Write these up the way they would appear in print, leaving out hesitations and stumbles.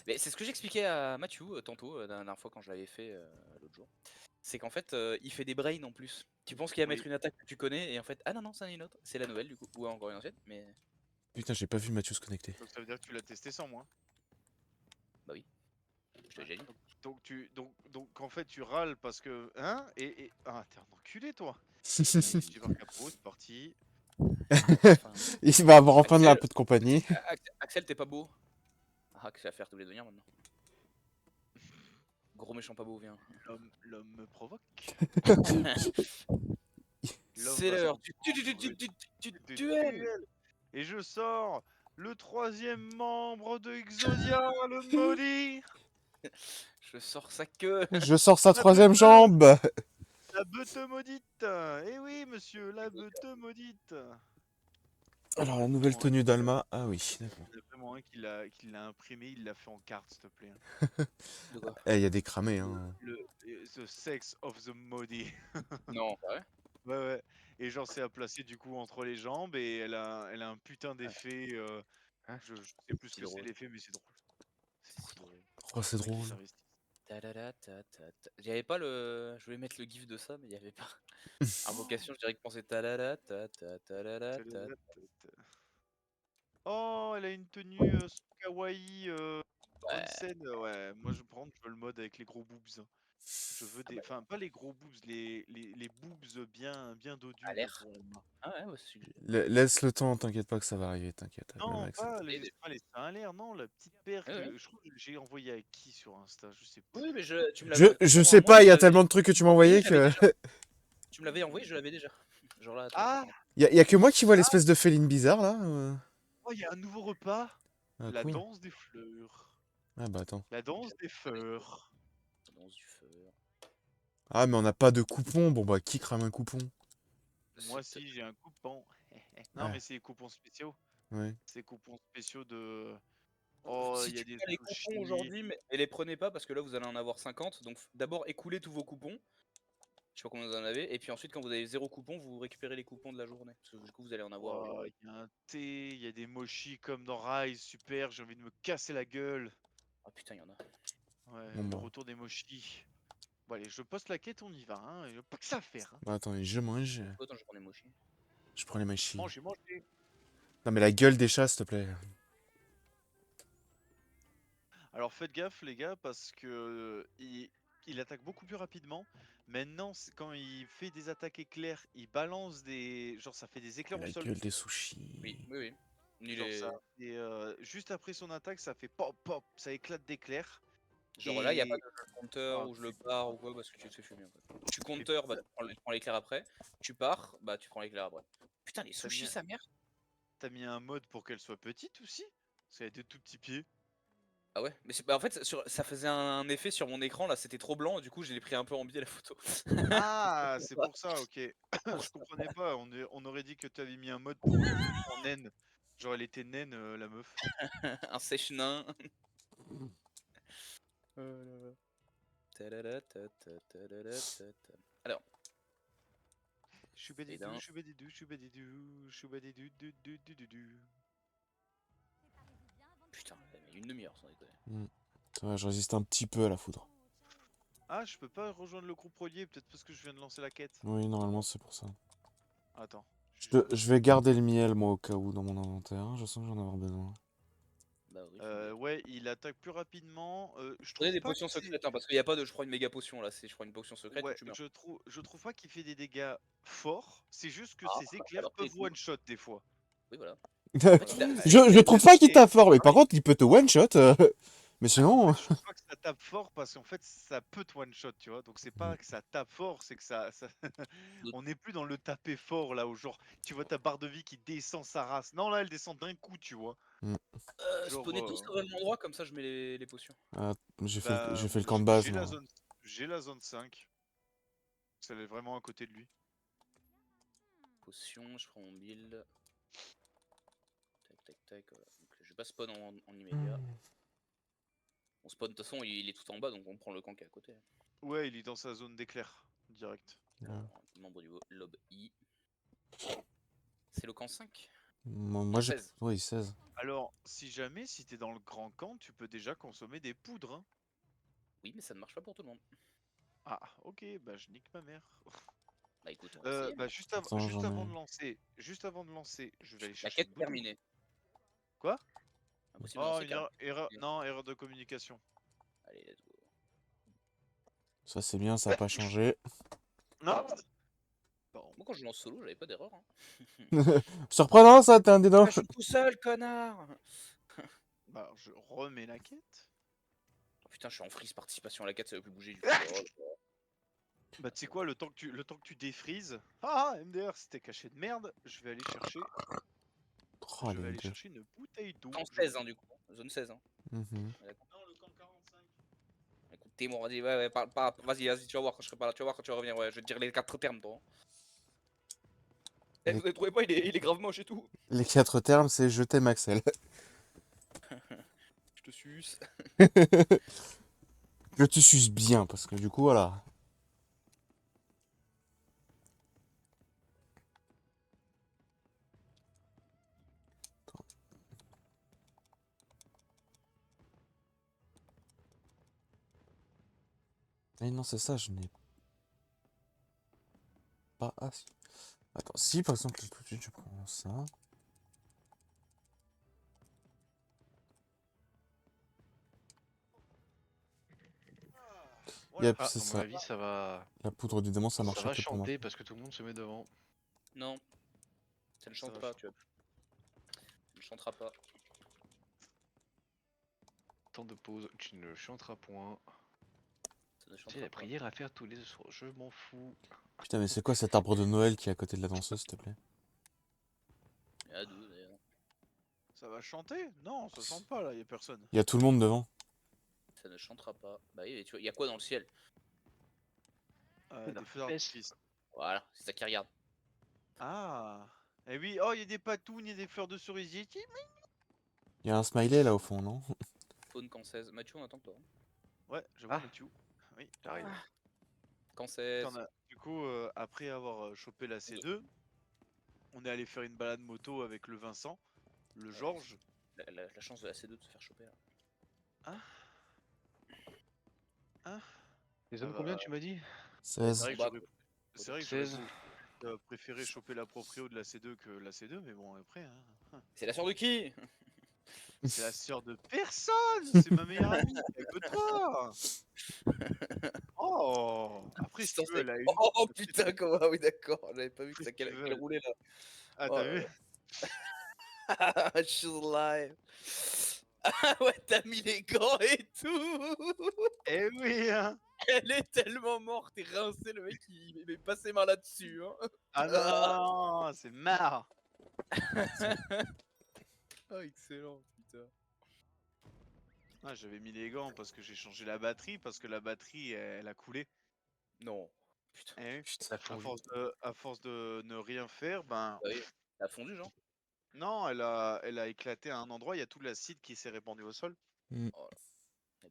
Mais c'est ce que j'expliquais à Mathieu tantôt, la dernière fois quand je l'avais fait l'autre jour. C'est qu'en fait, il fait des brains en plus. Tu penses qu'il va Oui. mettre une attaque que tu connais et en fait, ah non, non, c'en est une autre. C'est la nouvelle du coup, ou encore une ancienne, mais Putain, j'ai pas vu Mathieu se connecter. Donc ça veut dire que tu l'as testé sans moi. bah oui, je t'ai Ouais. déjà dit. Donc en fait tu râles parce que hein ah t'es un enculé toi. Allez, super capot, c'est parti. Enfin, Il va avoir enfin de la Axel, peu de compagnie. Axel, t'es pas beau. Ah, que ça va faire tous les devenir maintenant. Gros méchant pas beau, viens. L'homme me provoque. L'homme C'est va l'heure s'en du prendre du du duel. duel. Et je sors le troisième membre de Exodia, le maudit. Je sors sa queue. Je sors sa La troisième beute, jambe. la beute maudite. Eh oui monsieur, la beute maudite. Alors, la Il y en a nouvelle vraiment un tenue d'Alma. Ah oui, d'accord. il y en a vraiment un qui l'a imprimé, il l'a fait en carte, s'il te plaît. De quoi? Eh, il y a des cramés, hein. The sex of the maudit. Non, pas vrai. Ouais, ouais. Et genre, c'est à placer du coup entre les jambes et elle a un putain d'effet. Hein, Je sais plus ce c'est que c'est drôle. l'effet, mais c'est drôle. C'est C'est beaucoup si drôle. drôle. Oh, c'est Le mec, il drôle. s'investit. J'avais pas le. Je voulais mettre le gif de ça, mais il y avait pas. Invocation, je dirais que penser talala ta ta talala ta. Oh, elle a une tenue kawaii Ouais, onsen. Ouais, moi je prends, je veux le mode avec les gros boobs. Je veux ah des. bah, Enfin, pas les gros boobs, les boobs bien à dodus l'air. pour Emma. Ah ouais, ouais, c'est ce que j'ai. Laisse le temps, t'inquiète pas que ça va arriver, t'inquiète. Même Non, avec ça. Et pas les seins à l'air, non, la petite paire ouais, ouais. que je crois que j'ai envoyé à qui sur Insta, je sais Oui, plus. mais tu me Je, l'avais je envoyé à sais moi, mais pas, il je y a l'avais tellement de trucs que tu m'as envoyé, envoyé je l'avais que. déjà. Tu me l'avais envoyé, je l'avais déjà. Genre là, Ah, Y a que moi qui vois l'espèce de féline bizarre là oh, il y a un nouveau repas, Ah, la cool. danse des fleurs. Ah, bah attends. La danse des fleurs. Danse du feu. Ah, mais on n'a pas de coupon. Bon, bah, qui crame un coupon? Moi si j'ai un coupon. Non Ah, mais c'est les coupons spéciaux. ouais. C'est les coupons spéciaux de. Oh, Si il y a tu des prends les coupons sushis. aujourd'hui, mais et les prenez pas parce que là vous allez en avoir 50. Donc d'abord écoulez tous vos coupons. Je sais pas combien vous en avez. Et puis ensuite, quand vous avez 0 coupon, vous récupérez les coupons de la journée. Parce que du coup, vous allez en avoir Oh, genre. il y a un thé, il y a des mochis comme dans Rise, super, j'ai envie de me casser la gueule. Ah putain, il y en a. Bon, Ouais, le bah. retour des mochis. Bon allez, je poste la quête, on y va, hein. Il y a pas que ça à faire, hein. Bah, attends, je mange. Attends, je prends les mochis. Je prends les machines. Mangez, mangez. Non, mais la gueule des chats, s'il te plaît. Alors faites gaffe les gars parce que il attaque beaucoup plus rapidement. Maintenant, quand il fait des attaques éclairs, il balance des. Genre ça fait des éclairs au La sol. gueule des Oui, sushis. oui, oui. Il Genre ça. est. Et juste après son attaque, ça fait pop pop, ça éclate d'éclairs. Genre là, il n'y a pas Et. de compteur Ah, où je le tu pars ou quoi parce que tu te fais fumer en fait. Tu fais compteur, bah ça- tu prends l'éclair après. Tu pars, bah tu prends l'éclair après. Putain, les T'as mis, sushis, sa mère. t'as mis un mode pour qu'elle soit petite aussi? Parce qu'elle a des tout petits pieds. Ah ouais, mais bah, en fait, ça faisait un effet sur mon écran là, c'était trop blanc, du coup, je l'ai pris un peu en biais la photo. Ah, c'est pour ça, ok. Je comprenais pas. On aurait dit que tu avais mis un mode pour en naine. Genre, elle était naine, la meuf. Un sèche-nain. Oh là là. Tadadatatatatatatata. Alors, et Choubadidou, d'un. choubadidou, choubadidou, choubadidou, du, du, du. Putain, elle a mis une demi-heure sans déconner. Ça va, je résiste un petit peu à la foudre. Ah, je peux pas rejoindre le groupe relié, peut-être parce que je viens de lancer la quête. Oui, normalement, c'est pour ça. Attends. Je vais garder le miel, moi, au cas où, dans mon inventaire. Je sens que j'en ai avoir besoin. Bah oui, tu m'étonnes. Ouais, il attaque plus rapidement. Je Prenez trouve des pas que potions c'est. secrètes, hein, parce qu'il n'y a pas de, je crois, une méga potion là, c'est je crois une potion secrète ou Ouais, tu meurs. je trouve pas qu'il fait des dégâts forts. C'est juste que Ah, ses bah, éclairs alors pris les peuvent coups. one-shot des fois. Oui, voilà. je, En fait, je trouve pas qu'il tape fort, mais ah par oui, contre, il peut te one-shot. Mais Ah, en sinon. fait, je trouve pas que ça tape fort parce qu'en fait, ça peut te one shot, tu vois. Donc, c'est pas que ça tape fort, c'est que on n'est plus dans le taper fort là où, genre, tu vois ta barre de vie qui descend sa race. Non, là, elle descend d'un coup, tu vois. Hmm. Genre, spawnez tous au même endroit, comme ça je mets les potions. Ah, bah, j'ai fait le camp de base, j'ai la moi. zone, j'ai la zone 5. Celle est vraiment à côté de lui. Potions, je prends mon build. Tac, tac, tac, voilà. Donc, je vais pas spawn en immédiat. On spawn, de toute façon, il est tout en bas, donc on prend le camp qui est à côté. Ouais, il est dans sa zone d'éclair, direct. Ouais. Alors, membre du lob I. C'est le camp 5. Moi j'ai. 16. Oui, 16. Alors, si jamais, si t'es dans le grand camp, tu peux déjà consommer des poudres. Hein. Oui, mais ça ne marche pas pour tout le monde. Ah, ok, bah je nique ma mère. Bah écoute, on va essayer. Bah Attends, juste j'en avant ai. de lancer, je vais aller La chercher quête une est bouteille. terminée. Quoi? Impossible de Oh, lancer calme. non, erreur de communication. Allez, let's go. Ça c'est bien, ça a pas changé. Non. Bon, Moi, quand je lance solo, j'avais pas d'erreur. Hein. Surprenant ça, t'es un dédain. Ah, je suis tout seul, connard. bah je remets la quête. Oh, putain, je suis en freeze participation à la quête, ça veut plus bouger du coup. Oh, Bah tu sais quoi, le temps que tu défrises. Ah, MDR, c'était caché de merde. Oh, Je les vais aller deux. chercher une bouteille d'eau. camp je 16, crois. hein, du coup. Zone 16. Hein. Mhm. Non, le camp 45. Écoute, Témour, vas-y, ouais, vas-y, tu vas voir quand je serai pas là. Tu vas voir quand tu vas revenir. Ouais, je vais te dire les 4 termes, toi. Eh, Les- vous ne trouvez pas, il est grave moche et tout. Les 4 termes, c'est je t'aime Axel. Je te suce. Je te suce bien parce que du coup voilà. Eh non, c'est ça, je n'ai pas. Ah si. Attends, si par exemple tout de suite je prends ça. Voilà. Yep, Ah, c'est à mon ça. avis, La poudre du démon, ça ça marchait va que pour moi. chanter parce que tout le monde se met devant. Non, ça ne Ça chante va pas, chanter. tu vois. Ça ne chantera pas. Temps de pause, tu ne chanteras point. Ça ne J'ai chantera la pas. prière à faire tous les soirs, je m'en fous. Putain, mais c'est quoi cet arbre de Noël qui est à côté de la danseuse, s'il te plaît? Il y en a 12 d'ailleurs. Ça va chanter? Non, ça chante pas là, y a personne. Il y a tout le monde devant. Ça ne chantera pas. Bah oui, mais tu vois, il y a quoi dans le ciel? Des feux FPS. d'artifice. Voilà, c'est ça qui regarde. Ah. Eh oui, oh, y a des patounes, y a des fleurs de cerisier. Il y a un smiley là au fond, non? Faune camp 16. Mathieu, on attend que toi. Hein. Ouais, j'avoue, Ah. Mathieu. Oui. J'arrive. Camp 16. Du coup, après avoir chopé la C2, on est allé faire une balade moto avec le Vincent, le Georges. La chance de la C2 de se faire choper là. Hein? Hein? Les Ça zones va. combien tu m'as dit? C'est 16. vrai que Combat, j'aurais quoi. c'est vrai que 16. préféré choper la proprio de la C2 que la C2, mais bon, après, hein. C'est la sœur de qui? C'est la sœur de personne! C'est ma meilleure amie, y'a que toi! Oh! Après, si tu veux, elle a une. Oh putain, comment? Ah oui, d'accord. J'avais pas vu que Après, ça si tu qu'elle veux, roulait là. Ah, Oh t'as là vu? là. She's alive. Ah ouais, t'as mis les gants et tout. Eh oui, hein! Elle est tellement morte et rincée, le mec il met pas ses mains là-dessus. Hein. Ah non, c'est marre! Oh, excellent, putain. Ah, j'avais mis les gants parce que j'ai changé la batterie, parce que la batterie, elle a coulé. Non. Putain. Eh oui. Putain. Ça fondu. À force de ne rien faire, ben. Bah oui, t'as fondu, genre. Non, elle a éclaté à un endroit, il y a tout l'acide qui s'est répandu au sol. Oh là.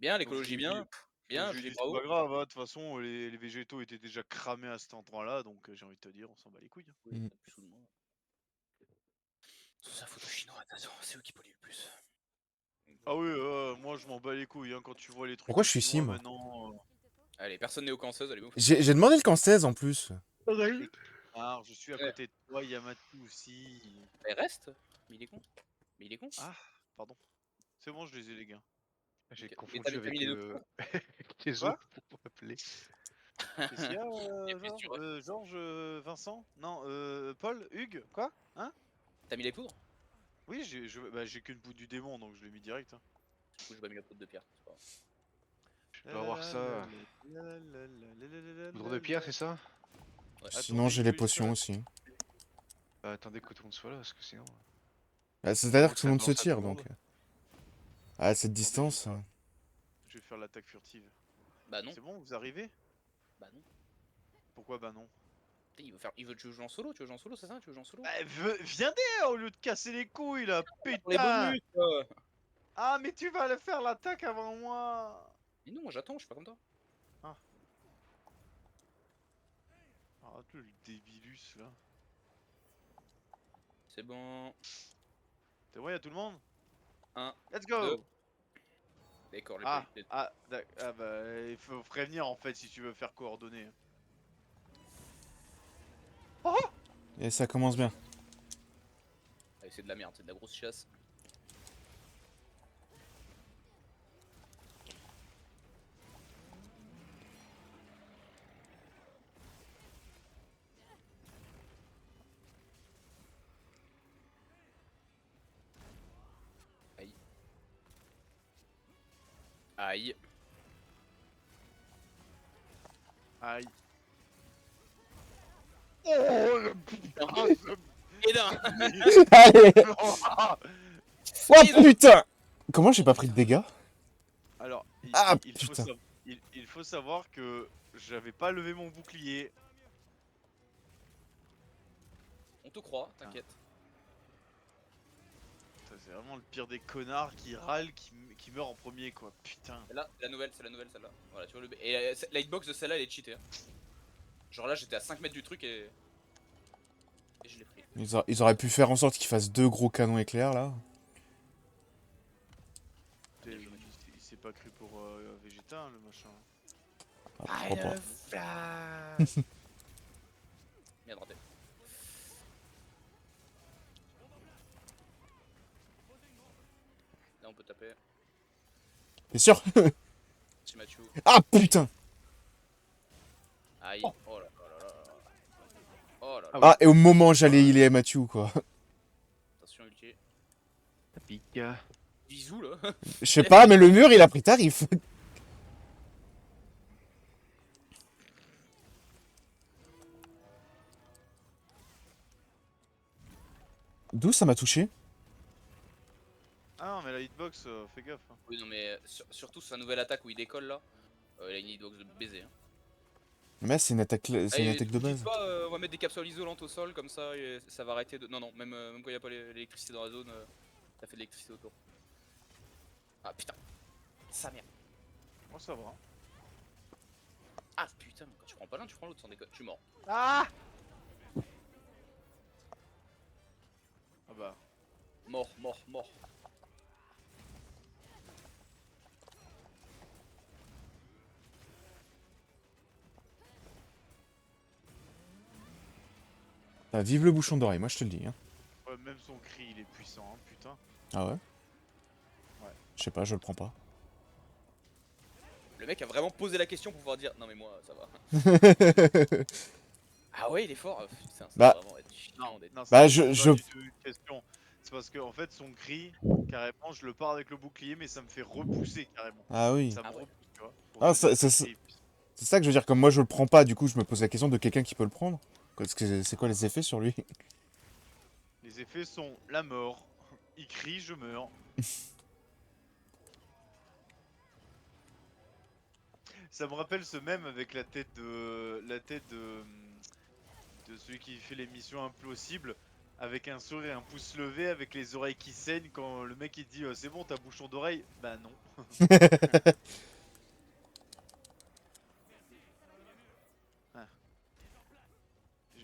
Bien, Donc l'écologie, bien. donc Bien, je je lui ai dis dit, c'est bravo. pas grave, hein, de toute façon, les végétaux étaient déjà cramés à cet endroit-là, donc j'ai envie de te dire, on s'en bat les couilles. Hein. Oui, Mm. t'as plus sous de moi. C'est sa faute aux Chinois, attention, c'est eux qui polluent le plus. Ah oui, moi je m'en bats les couilles, hein, quand tu vois les trucs Pourquoi des je suis ici, Chinois moi? maintenant. Allez, personne n'est au camp 16, allez, vous faites J'ai demandé le camp 16 en plus. Ah, je suis à Ouais. côté de toi, Yamatou aussi. Mais reste. Mais il est con. Mais il est con. Ah, pardon. C'est bon, je les ai les gars. J'ai Ok. Et confondu t'as avec mis les deux poudres? les Quoi? autres pour m'appeler. Qu'est-ce qu'il y a, Et puis, tu vois, Georges, Vincent? Non, Paul? Hugues? Quoi? Hein? t'as mis les poudres? Oui, j'ai qu'une bout du démon, donc je l'ai mis direct. Hein. Du coup, j'ai pas mis la poudre de pierre. C'est pas grave. Je dois avoir ça. Poudre de pierre, c'est ça? Sinon, Attendez, j'ai il les faut juste potions aussi. Bah, attendez que tout le monde soit là, parce que sinon. Bah, c'est-à-dire que tout Ça le monde se balance à tout tire le donc. monde. À cette Attendez, distance. je vais faire l'attaque furtive. Bah non. C'est bon, vous arrivez? Bah non. Pourquoi bah non? Il veut que tu joues en solo, tu veux jouer en solo, c'est ça? Tu veux jouer en solo? Bah, viens derrière au lieu de casser les couilles là, Pour les putain! bonus! Ah, mais tu vas aller faire l'attaque avant moi! Mais non, moi j'attends, je suis pas comme toi. Ah, le débilus là. C'est bon. C'est bon, y'a tout le monde? 1, Let's go! 2. D'accord, j'ai pas eu. Bah, il faut prévenir en fait si tu veux faire coordonner. Et ça commence bien. Allez, c'est de la merde, c'est de la grosse chasse. Aïe. Aïe. Aïe. Oh le putain! Et d'un. Allez. Ah Oh putain. Comment j'ai pas pris de dégâts? Alors, Ah, il putain. il faut savoir que j'avais pas levé mon bouclier. On te croit, t'inquiète. Ça, c'est vraiment le pire des connards qui râle, qui meurt en premier quoi. Putain. Et là, c'est la nouvelle celle-là. Voilà, tu vois le. Et la hitbox de celle-là elle est cheatée. Hein. Genre là j'étais à 5 mètres du truc et je l'ai pris. Ils auraient pu faire en sorte qu'ils fassent 2 gros canons éclairs là. Il s'est pas cru pour Vegeta le machin. Ah, pourquoi pas. Bien raté. Là on peut taper. T'es sûr? Petit Mathieu. Ah putain. Aïe. Oh là là là là. Oh là là. Ah, et au moment où j'allais healer Mathieu quoi. Attention ulti. Ça pique. Bisous là. Je sais pas, mais le mur il a pris tarif. D'où ça m'a touché? Ah non mais la hitbox, fais gaffe. Hein. Oui non mais surtout sa nouvelle attaque où il décolle là. Il a une hitbox de baiser. Hein. Mais c'est une attaque, c'est une Allez, attaque de vous dites base. pas, on va mettre des capsules isolantes au sol comme ça et ça va arrêter de. Non, non, même quand il n'y a pas l'électricité dans la zone, ça fait de l'électricité autour. Ah putain, sa mère. Moi ça va. Ah putain, quand tu prends pas l'un, tu prends l'autre sans déconner. Je suis mort. Ah bah. Mort, mort, mort. Ah, vive le bouchon d'oreille, moi je te le dis. Hein. Ouais, même son cri il est puissant, hein, putain. Ah ouais? Ouais. Je sais pas, je le prends pas. Le mec a vraiment posé la question pour pouvoir dire non mais moi ça va. Ah ouais, il est fort. Putain, ça Bah. va vraiment être chiant d'être. Non, Bah, c'est je- pas du tout une question. C'est parce que en fait son cri, carrément, je le pars avec le bouclier, mais ça me fait repousser carrément. Ah oui. Ça me Ah ouais. repousse, tu vois. pour Ah, te dire c'est que le cri est puissant. ça que je veux dire, comme moi je le prends pas, du coup je me pose la question de quelqu'un qui peut le prendre. C'est quoi les effets sur lui? Les effets sont la mort. Il crie, je meurs. Ça me rappelle ce même avec la tête de celui qui fait l'émission Impossible, avec un sourire et un pouce levé, avec les oreilles qui saignent quand le mec il dit c'est bon t'as bouchon d'oreille. Bah non. Ah.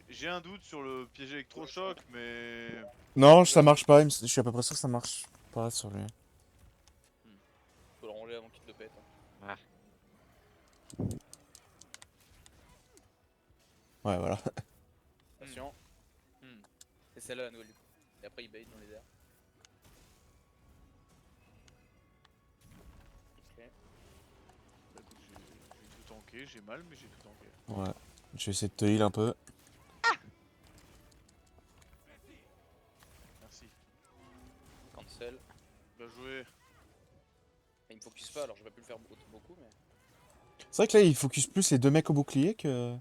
J'ai un doute sur le piège électrochoc, mais Non, ça marche pas, je suis à peu près sûr que ça marche pas sur lui. Faut le ranger avant qu'il te le pète. Hein. Ouais, voilà. Attention. C'est celle-là la nouvelle du coup. Et après il bait dans les airs. Ok. bah, écoute, j'ai tout tanké, j'ai mal mais j'ai tout tanké. Ouais. Je vais essayer de te heal un peu. Merci. Cancel. Bien joué. Et il me focus pas alors je vais plus le faire beaucoup mais. C'est vrai que là il focus plus les deux mecs au bouclier que...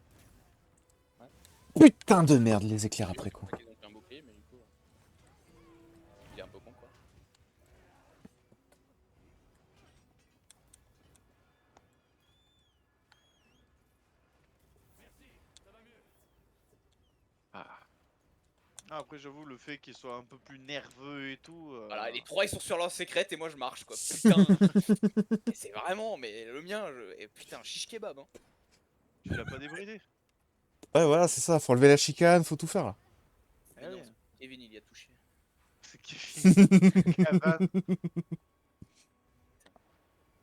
Ouais. Putain de merde, les éclairs après coup. Ils ont pris un bouclier mais du coup. Il est un peu con quoi. Ah, après j'avoue le fait qu'il soit un peu plus nerveux et tout. Voilà, les trois ils sont sur leur secrète et moi je marche quoi. Putain. Et c'est vraiment, mais le mien, et putain, shish kebab. Hein. Tu l'as pas débridé. Ouais, voilà, c'est ça, faut enlever la chicane, faut tout faire là. Eh oui. Kevin, il y a touché. C'est Kevin. Kevin.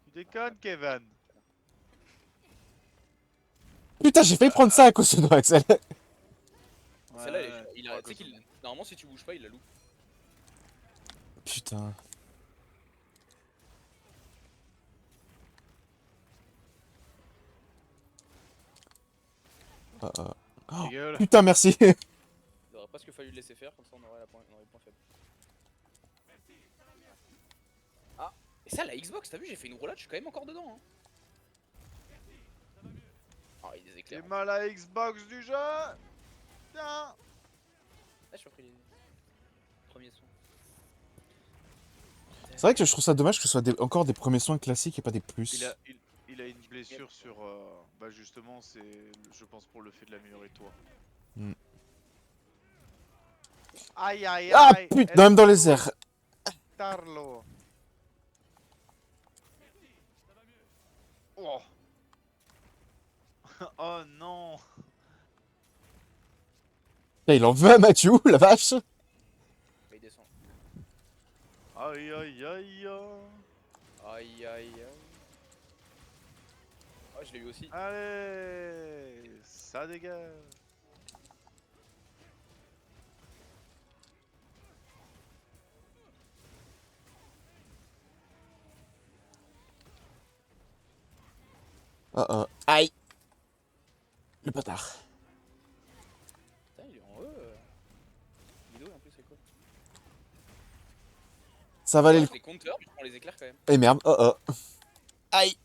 Tu déconnes, Kevin. Putain, j'ai failli prendre ça à cause de Axel. Celle-là, Ouais, il ouais, a. Tu sais qu'il. Normalement, si tu bouges pas, il la loupe. Putain. Oh, gueule. putain, merci. Il aurait presque fallu le laisser faire, comme ça on aurait le point faible. Ah, et ça, la Xbox, t'as vu, j'ai fait une roulade, je suis quand même encore dedans. Hein. Ah, il y a des éclairs. T'es mal à Xbox du jeu. Tiens. Ah, j'ai repris les premiers sons. C'est vrai que je trouve ça dommage que ce soit encore des premiers soins classiques et pas des plus. Il a une blessure sur... bah justement, c'est, je pense, pour le fait de l'améliorer toi. Hmm. Aïe aïe Ah aïe. putain, même dans les airs. Tarlo. Oh. Oh non. Là, il en veut à Mathieu, la vache. Bah, il descend. Aïe aïe aïe. Aïe aïe aïe. Ah, je l'ai eu aussi. Allez, ça dégage. Oh oh. Aïe. Le bâtard. Putain, il est en E. Guido, en plus, c'est quoi? Ça va aller le... Les compteurs, je prends les éclairs quand même. Eh merde, oh oh. Aïe.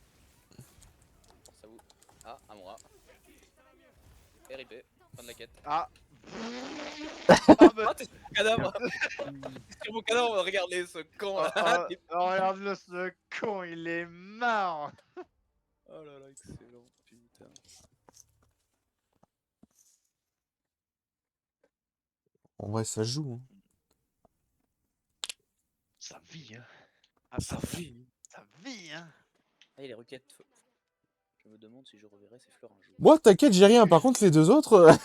Ça vous. Ah, Amora. RIP, fin de la quête. Ah. Ah, t'es sur mon cadavre. T'es sur mon cadavre, regardez ce con là. Regarde-le, ce con, il est marrant. Oh là là, excellent, putain. En vrai, ça joue. Hein. Ça vit, hein. Ah, ça vit. Ça vit, hein. Ah, et les requêtes. Je me demande si je reverrai ces fleurs un jour. Moi, t'inquiète, j'ai rien. Par contre, les deux autres...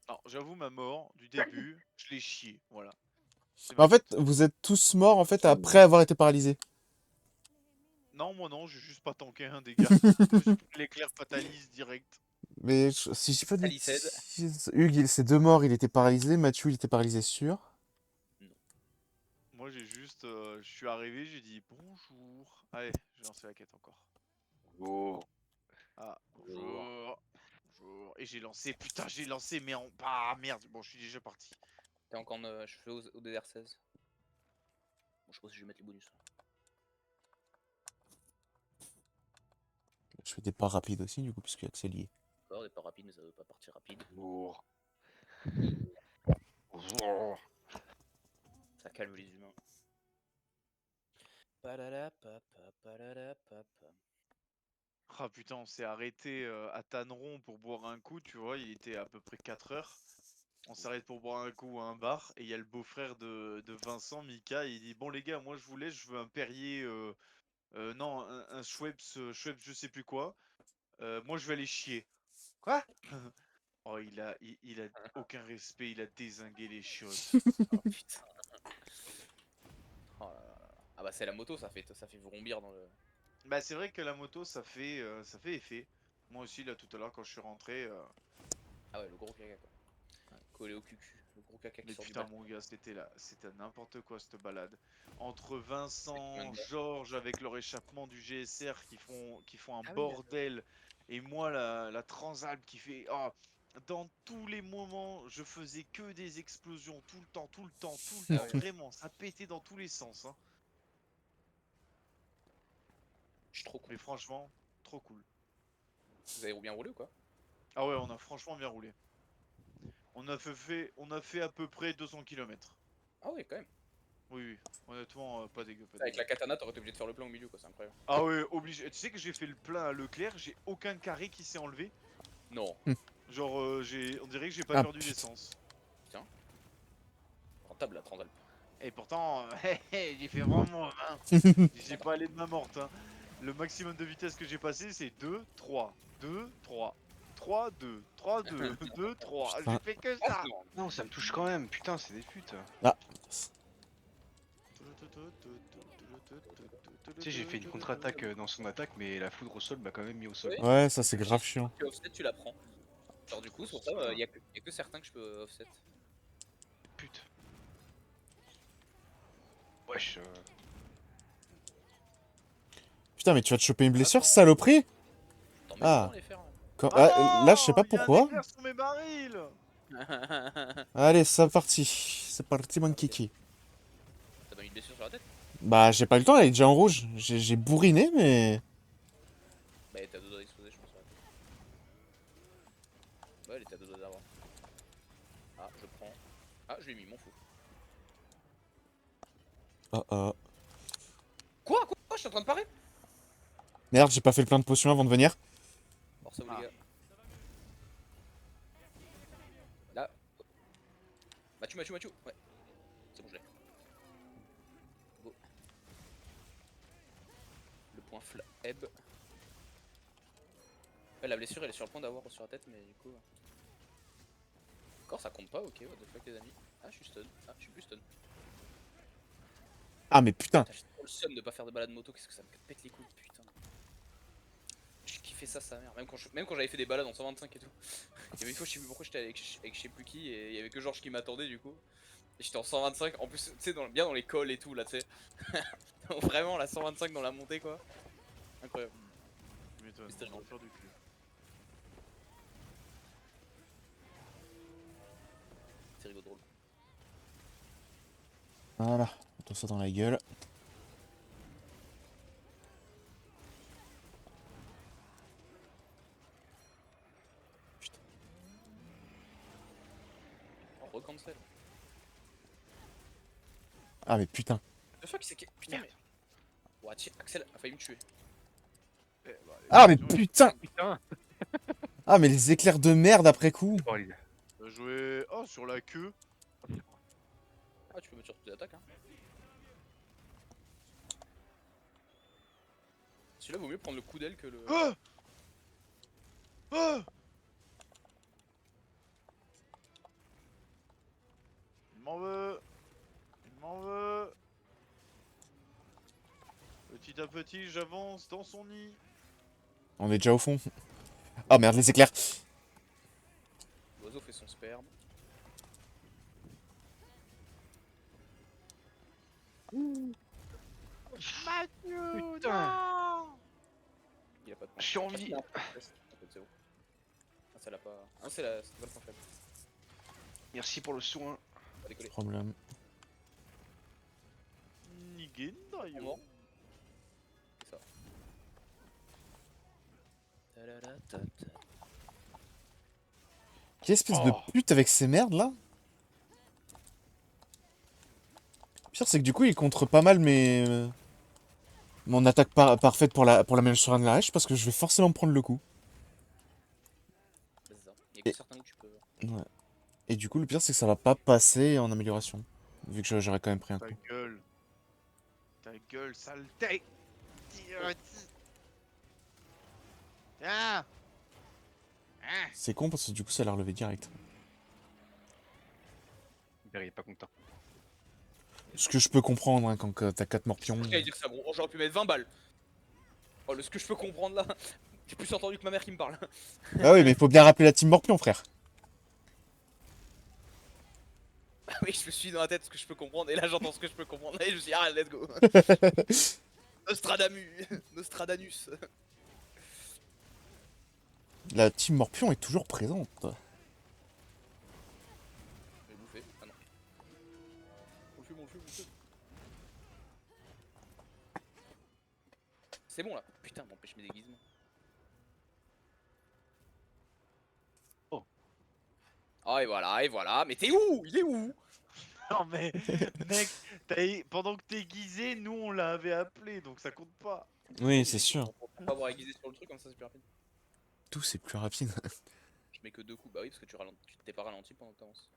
Alors, j'avoue, ma mort du début, je l'ai chié, voilà. C'est En ma fait, faute. vous êtes tous morts en fait après avoir été paralysés. Non, moi non, j'ai juste pas tanké un dégât. J'ai pris l'éclair fatalise direct. Mais si je dis pas de Aliced. bêtises, Hugues, c'est deux morts, il était paralysé. Mathieu, il était paralysé sûr. Moi, j'ai juste. Je suis arrivé, j'ai dit bonjour. Allez, j'ai lancé la quête encore. Oh. Ah, bonjour. Bonjour. Et j'ai lancé, putain, j'ai lancé, mais en. Ah merde, bon, je suis déjà parti. T'es encore. Je fais au DDR16. Bon, je sais pas si je vais mettre les bonus. Je fais des pas rapides aussi, du coup, puisque Axel y est. D'accord, des pas rapides, mais ça veut pas partir rapide. Bonjour. Ça calme les humains. Ah putain, on s'est arrêté à Tanneron pour boire un coup, tu vois, il était à peu près 4 heures. On s'arrête pour boire un coup à un bar, et il y a le beau-frère de Vincent, Mika, il dit bon les gars, moi je vous laisse, je veux un Perrier, non, un Schweppes, Schweppes je sais plus quoi. Moi je vais aller chier. Quoi? Oh il a aucun respect, il a dézingué les chiottes. Oh putain. Oh là là. Ah bah c'est la moto, ça fait vrombir dans le... Bah c'est vrai que la moto ça fait effet. Moi aussi là tout à l'heure quand je suis rentré. Ah ouais, le gros caca quoi. Collé au cucu. Le gros caca qui Mais sort du putain bas. mon gars, c'était n'importe quoi cette balade. Entre Vincent, Georges avec leur échappement du GSR qui font un Ah oui, bordel et moi la Transalp qui fait dans tous les moments, je faisais que des explosions tout le temps, vraiment, ça pétait dans tous les sens hein. Je suis trop con. Mais franchement, trop cool. Vous avez bien roulé ou quoi? Ah ouais, on a franchement bien roulé. On a fait à peu près 200 km. Ah ouais, quand même. Oui, honnêtement, pas dégueu. Pas Avec dégueu. la katana, t'aurais été obligé de faire le plein au milieu quoi, c'est incroyable. Ah ouais, obligé. Tu sais que j'ai fait le plein à Leclerc, j'ai aucun carré qui s'est enlevé. Non. Genre, on dirait que j'ai pas perdu d'essence. Rentable la Transalp. Et pourtant, j'ai fait vraiment. Hein. J'ai pas allé de main morte. Hein. Le maximum de vitesse que j'ai passé, c'est 2, 3. 2, 3. 3-2, 3-2, 2-3. J'ai Putain. fait que Ah, ça. non. Non, ça me touche quand même. Putain, c'est des putes. Tu sais, j'ai fait une contre-attaque dans son attaque, mais la foudre au sol m'a quand même mis au sol. Oui. Ouais, ça c'est grave chiant. Tu offset, tu la prends. Genre du coup, sur ça, y a que certains que je peux offset. Pute. Wesh. Putain, mais tu vas te choper une blessure, saloperie? T'en mets Ah. dedans, les fers. Là, je sais pas pourquoi. Il y a un éclair sur mes barils. Allez, c'est parti. C'est parti, mon kiki. T'as pas mis une blessure sur la tête? Bah, j'ai pas eu le temps, elle est déjà en rouge. J'ai bourriné, mais. Bah, elle était à deux doigts d'exploser, je pense. Ouais, elle était à deux doigts d'avoir. Ah, je prends. Ah, je l'ai mis, m'en fous. Oh oh. Quoi? Je suis en train de parer? Merde, j'ai pas fait le plein de potions avant de venir. Alors ça, vous les gars. Là. Mathieu. Ouais. C'est bon, je l'ai. Go. Le point flab. Ouais, la blessure, elle est sur le point d'avoir sur la tête, mais du coup. Encore, ça compte pas, ok, what the fuck, les amis. Ah, je suis stun. Ah, je suis plus stun. Ah, mais putain. Putain, j'ai trop le seum de pas faire de balade moto, qu'est-ce que ça me pète les couilles, putain. J'ai kiffé ça, sa mère. Même quand j'avais fait des balades en 125 et tout. Il y avait une fois, je sais plus pourquoi j'étais avec je sais plus qui, et il y avait que Georges qui m'attendait du coup. Et j'étais en 125, en plus, tu sais, bien dans les cols et tout, là, tu sais. Vraiment, la 125 dans la montée, quoi. Incroyable. Mais toi, C'était on va faire du cul. C'est rigolo drôle. Voilà, mets ça dans la gueule. Putain. Oh, recancel. Ah, mais putain. The fuck, c'est que. Putain, mais. Ouah, tiens, Axel a failli me tuer. Eh, bah, les Ah, mais questions, putain. Putain. Ah, mais les éclairs de merde après coup. Oh, les gars. il a joué. Oh, sur la queue. Ah, tu peux mettre sur toutes les attaques, hein. Celui-là, vaut mieux prendre le coup d'aile que le. Ah ah il m'en veut. Il m'en veut. Petit à petit, j'avance dans son nid. On est déjà au fond. Ah, merde, les éclairs. L'oiseau fait son sperme. Mathieu, Putain. Il a pas de point. J'ai envie. Ah, c'est bon. Ah, ça l'a pas. Ah, c'était pas le point faible. Merci pour le soin. Pas décollé. Problème. Nigen d'ailleurs. Bon. C'est ça. Ta-la-la-ta-ta. Quelle espèce Oh. de pute avec ces merdes là. Le pire, c'est que du coup, il contre pas mal mes. Mon attaque parfaite pour la même sur un de la hache parce que je vais forcément prendre le coup. C'est ça. Il y a que certains que tu peux. Ouais. Et du coup, le pire, c'est que ça va pas passer en amélioration. Vu que j'aurais quand même pris un Ta coup. gueule. Ta gueule, saleté. Ah. Ah. C'est con parce que du coup, ça l'a relevé direct. Il est pas content. Ce que je peux comprendre hein, quand t'as 4 morpions. Je dire ça, gros. Oh, j'aurais pu mettre 20 balles. Oh, ce que je peux comprendre là. J'ai plus entendu que ma mère qui me parle. Ah oui, mais il faut bien rappeler la team morpion, frère. Ah oui, je me suis dit dans la tête ce que je peux comprendre. Et là, j'entends ce que je peux comprendre. Et je me suis dit, ah, let's go. Nostradamus. La team morpion est toujours présente. Je vais bouffer. Ah non. Bon le feu. C'est bon là. Putain, m'empêche mes déguisements. Oh. Ah, et voilà. Mais t'es où? Il est où? Non mais, mec, pendant que t'es aiguisé, nous on l'avait appelé, donc ça compte pas. Oui, c'est sûr. Pour pas avoir aiguisé sur le truc, comme ça c'est plus rapide. Tout, c'est plus rapide. Je mets que 2 coups. Bah oui, parce que tu t'es pas ralenti pendant que t'avances.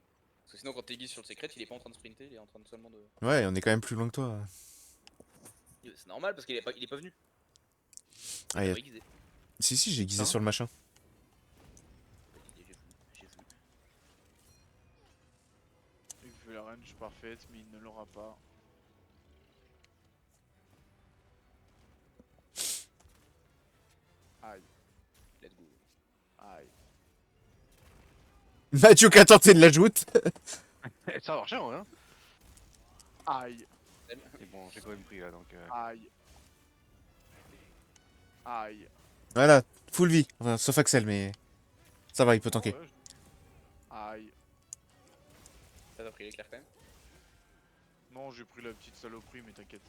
Parce que sinon, quand t'aiguises sur le secret, il est pas en train de sprinter, il est en train de seulement de. Ouais, on est quand même plus loin que toi. C'est normal parce qu'il est pas venu. Ah, Il y a a- pas aiguisé. Si, j'ai aiguisé Hein sur le machin. veut la range parfaite, mais il ne l'aura pas. Aïe, Let's go. aïe. Mathieu qui a tenté de l'ajoute. Ça a marché en vrai. Hein. Aïe, Et bon, j'ai quand même pris là donc. aïe. Aïe. Voilà, full vie. Enfin, sauf Axel, mais ça va, il peut tanker. Ouais, aïe. T'as pris l'éclair quand même. Non, j'ai pris la petite saloperie, mais t'inquiète.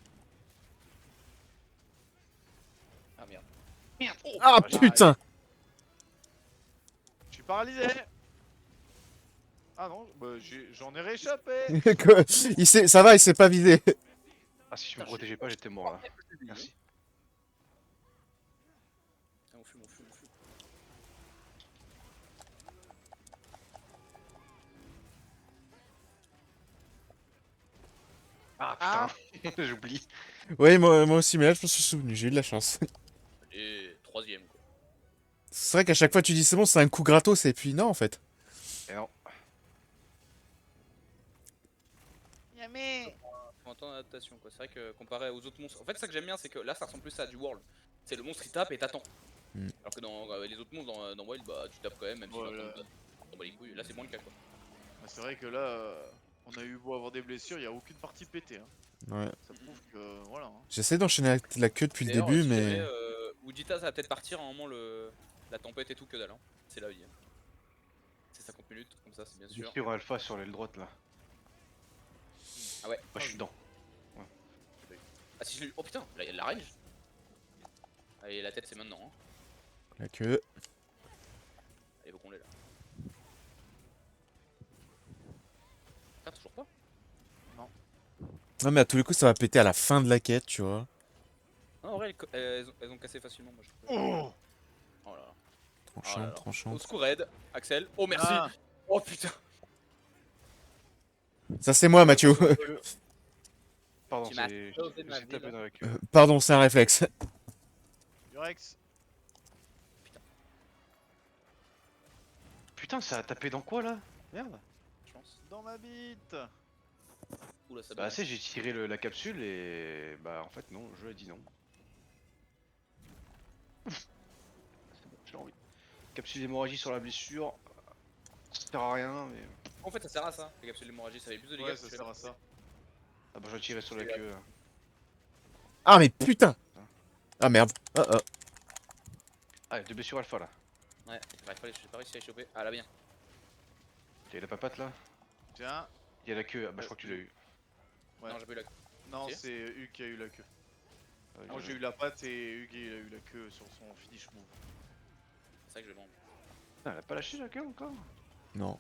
Ah merde. Merde. Oh, Ah j'ai- putain. Je suis paralysé. Ah non, bah, j'en ai réchappé. Quoi ça va, il s'est pas vidé. Ah, si je me protégeais pas, j'étais mort là. Merci. Ah, on fume, on fume, on fume. Ah putain, j'oublie. Oui, moi aussi, mais là, je me suis souvenu, j'ai eu de la chance. Et troisième quoi. C'est vrai qu'à chaque fois, tu dis c'est bon, c'est un coup gratos, et puis non, en fait. Et non. Yamé. Faut un temps d'adaptation quoi. C'est vrai que comparé aux autres monstres. En fait, ça que j'aime bien, c'est que là ça ressemble plus à du World. C'est le monstre il tape et t'attends. Mm. Alors que dans les autres monstres, dans Wild, bah tu tapes quand même, même si Voilà. t'en bats les couilles. Là c'est moins le cas quoi. Bah, c'est vrai que là, on a eu beau avoir des blessures, il n'y a aucune partie pétée. Hein. Ouais. Ça prouve que voilà. Hein. J'essaie d'enchaîner la queue depuis le D'ailleurs, début, si mais. jamais, Vegeta ça va peut-être partir à un moment la tempête et tout que dalle. Hein. C'est la vie. Hein. C'est 50 minutes, comme ça c'est bien sûr. Sur alpha sur l'aile droite là. Ah ouais. Moi je suis dedans. Ah si je l'ai eu. Oh putain, la range. Allez, la tête c'est maintenant. Hein. La queue. Allez, faut qu'on l'ait là. Ah, toujours pas. Non, mais à tous les coups, ça va péter à la fin de la quête, tu vois. Non, en vrai, elles ont cassé facilement, moi je trouve. Oh, Oh là là. Tranchante, Oh là là. Au tranchante. secours, Red, Axel. Oh merci. Ah. Oh putain. Ça, c'est moi, Mathieu. Pardon, Tu m'as c'est. sauvé ma J'ai tapé vie, dans la queue. Pardon, c'est un réflexe. Durex. Putain, ça a tapé dans quoi là? Merde. Je pense. Dans ma bite. Oula, ça Bah, balance. c'est j'ai tiré la capsule et. Bah, en fait, non, je lui ai dit non. C'est bon, j'ai envie. Capsule d'hémorragie sur la blessure. Ça sert à rien, mais. En fait, ça sert à ça. Les capsules d'hémorragie, ça fait plus de dégâts. Ouais, que ça tu sert fais. à ça. Ah, bah, je vais tirer sur la queue. Ah, mais putain. Ah, merde. Oh, oh. Ah, il y a deux blessures alpha là. Ouais, j'ai pas réussi à les choper. Ah là bien. Il y a la papate là. Tiens. Il y a la queue. Ah, bah, je crois que tu l'as eu. Ouais. Non, j'ai pas eu la. Non, Ok. c'est Hugues qui a eu la queue. Ouais, Moi j'ai eu la patte et Hugues il a eu la queue sur son finish move. C'est ça que je vais vendre. Putain, elle a pas lâché la queue encore. Non.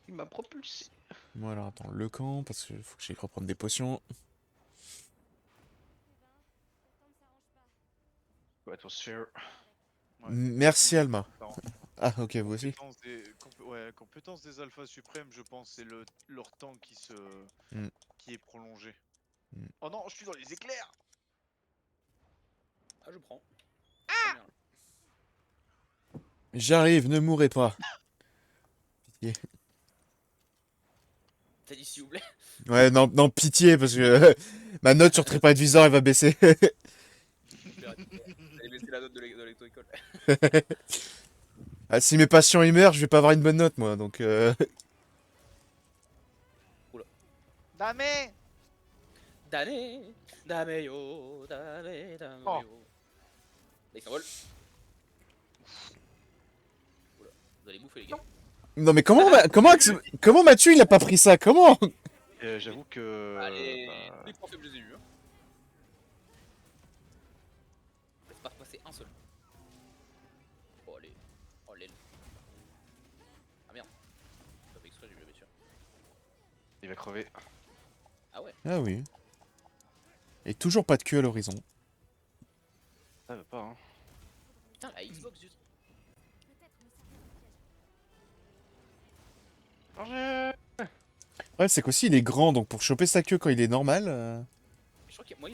Il m'a propulsé. Bon, alors, attends, le camp, parce que faut que j'aille reprendre des potions. Ouais, atmosphère. Ouais. Merci, Alma. Non. Ah, ok, vous aussi. Compétence des alphas suprêmes, je pense, c'est leur temps Mm. qui est prolongé. Mm. Oh non, je suis dans les éclairs. Ah, je prends. Ah. J'arrive, ne mourrez pas. Pitié. T'as dit s'il vous plaît. Ouais, non, non, pitié, parce que ma note sur TripAdvisor, elle va baisser. J'allais baisser la note de l'électro-école. Ah, si mes patients y meurent, je vais pas avoir une bonne note, moi, donc... Damé. Dame, dame yo, dame, dame Oh. yo. Là, il s'envole. Oula, vous allez bouffer les gars. Non, mais comment Mathieu, il a pas pris ça? Comment? J'avoue que. Allez, bah, les points faibles, je les ai eu. Hein. Laisse pas repasser un seul. Oh, allez. Oh, l'aile. Ah merde. J'ai pas fait exprès, j'ai vu la blessure. il va crever. Ah ouais. Ah oui. Et toujours pas de queue à l'horizon. Ça va pas, hein. Putain, la Xbox, juste. Ouais, c'est qu'aussi, il est grand, donc pour choper sa queue quand il est normal... Je crois que moi,